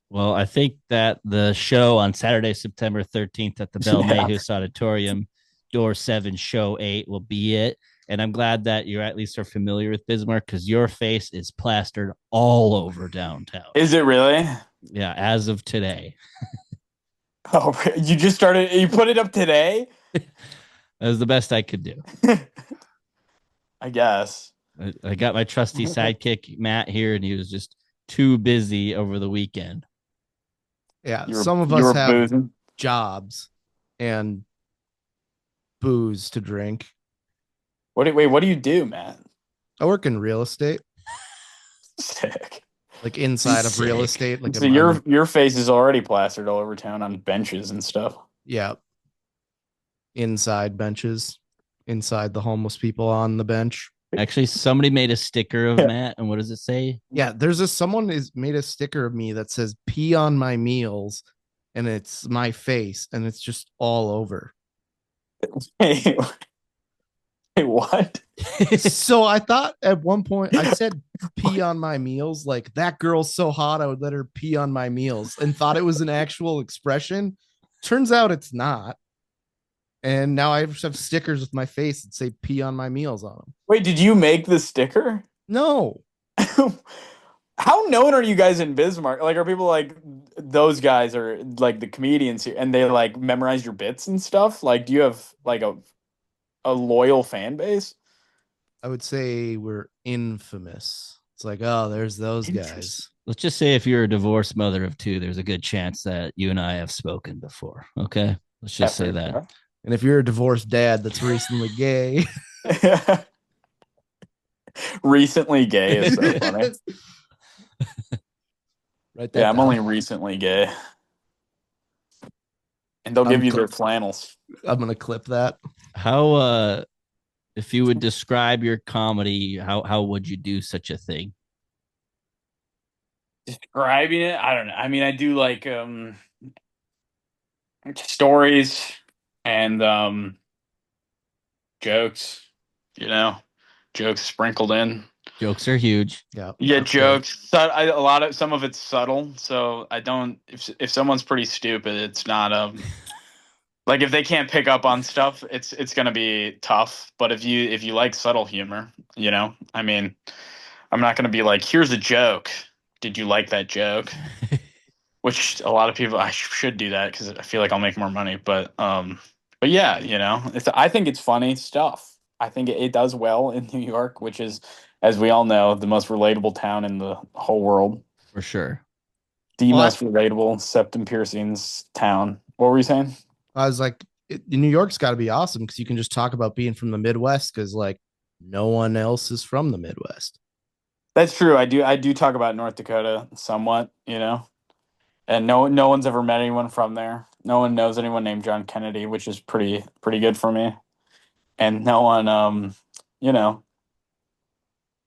Well, I think that the show on Saturday, September 13th at the Bell Mayhews Auditorium, Door 7, Show 8 will be it. And I'm glad that you at least are familiar with Bismarck because your face is plastered all over downtown. Is it really? Yeah, as of today. Oh, you just started? You put it up today? That was the best I could do. I guess. I got my trusty sidekick, Matt, here, and he was just too busy over the weekend. Yeah, some of us have jobs and booze to drink. What do you do, Matt? I work in real estate. Sick. Like inside of real estate. Like so your face is already plastered all over town on benches and stuff. Yeah. Inside benches. Inside the homeless people on the bench. Actually, somebody made a sticker of Matt, and what does it say? Yeah, someone made a sticker of me that says "pee on my meals," and it's my face, and it's just all over. Hey, hey, what? So I thought at one point I said pee on my meals, like that girl's so hot I would let her pee on my meals, and thought it was an actual expression. Turns out it's not. And now I just have stickers with my face that say pee on my meals on them. Wait, did you make the sticker? No. How known are you guys in Bismarck? Like, are people like those guys are like the comedians here, and they like memorize your bits and stuff? Like, do you have like a loyal fan base? I would say we're infamous. It's like, oh, there's those guys. Let's just say if you're a divorced mother of 2, there's a good chance that you and I have spoken before. Okay, let's just say that. And if you're a divorced dad that's recently gay, recently gay is so funny. Right. Yeah, I'm only recently gay. And they'll give you their flannels. I'm gonna clip that. How if you would describe your comedy, how would you do such a thing? Describing it, I don't know. I mean, I do like stories and jokes, jokes sprinkled in. Jokes are huge. Yeah, jokes. Some of it's subtle, so I don't. If someone's pretty stupid, it's not like if they can't pick up on stuff, it's gonna be tough. But if you like subtle humor, I mean, I'm not gonna be like, here's a joke. Did you like that joke? Which a lot of people, I should do that because I feel like I'll make more money. But yeah, I think it's funny stuff. I think it does well in New York, which is, as we all know, the most relatable town in the whole world. For sure. Most relatable septum piercings town. What were you saying? I was like, New York's got to be awesome because you can just talk about being from the Midwest because like no one else is from the Midwest. That's true. I do talk about North Dakota somewhat, and no one's ever met anyone from there. No one knows anyone named John Kennedy, which is pretty good for me. And no one,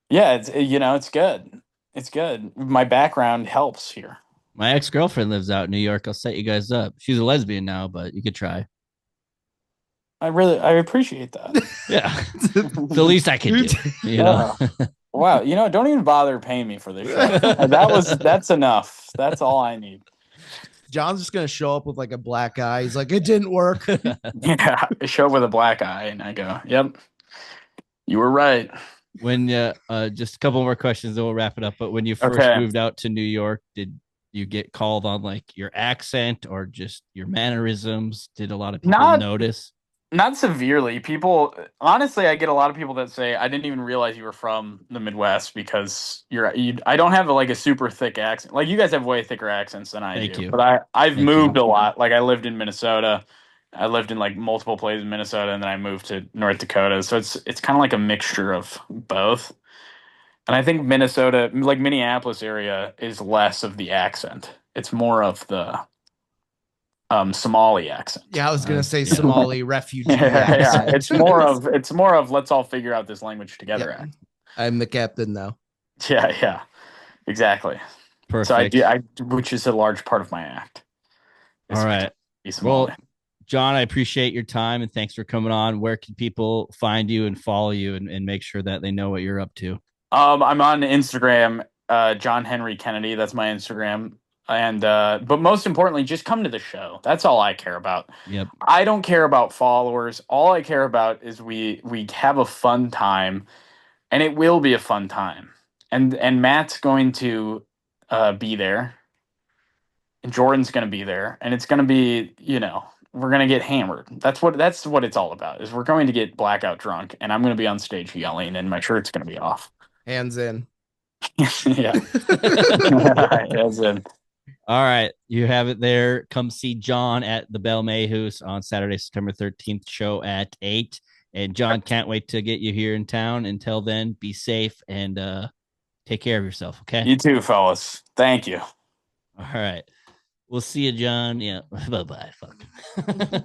yeah, it's good. It's good. My background helps here. My ex-girlfriend lives out in New York. I'll set you guys up. She's a lesbian now, but you could try. I appreciate that. Yeah. The least I can do. Wow. Don't even bother paying me for this show. That's enough. That's all I need. John's just gonna show up with like a black eye. He's like, it didn't work. Yeah, I show up with a black eye and I go, yep, you were right. When just a couple more questions, then we'll wrap it up. But when you first moved out to New York, did you get called on like your accent or just your mannerisms? Did a lot of people notice? Not severely. People, honestly, I get a lot of people that say, I didn't even realize you were from the Midwest because I don't have a super thick accent. Like you guys have way thicker accents than I do. But I've moved a lot. Like I lived in Minnesota. I lived in like multiple places in Minnesota, and then I moved to North Dakota. So it's kind of like a mixture of both. And I think Minnesota, like Minneapolis area, is less of the accent. It's more of the Somali accent. Yeah, I was gonna say Somali refugee. Yeah, it's more of let's all figure out this language together. Yep. I'm the captain now. Yeah, exactly. Perfect. So which is a large part of my act. All right. Well, John, I appreciate your time and thanks for coming on. Where can people find you and follow you and make sure that they know what you're up to? I'm on Instagram, John Henry Kennedy. That's my Instagram. And but most importantly, just come to the show. That's all I care about. Yep. I don't care about followers. All I care about is we have a fun time, and it will be a fun time. And Matt's going to be there, and Jordan's going to be there, and it's going to be, we're going to get hammered. That's what it's all about. Is we're going to get blackout drunk, and I'm going to be on stage yelling, and my shirt's going to be off. Hands in. Yeah. Hands in. All right. You have it there. Come see John at the Belle Mayhews on Saturday, September 13th, show at 8. And John, can't wait to get you here in town. Until then, be safe and take care of yourself. Okay. You too, fellas. Thank you. All right. We'll see you, John. Yeah. Bye-bye. Fuck.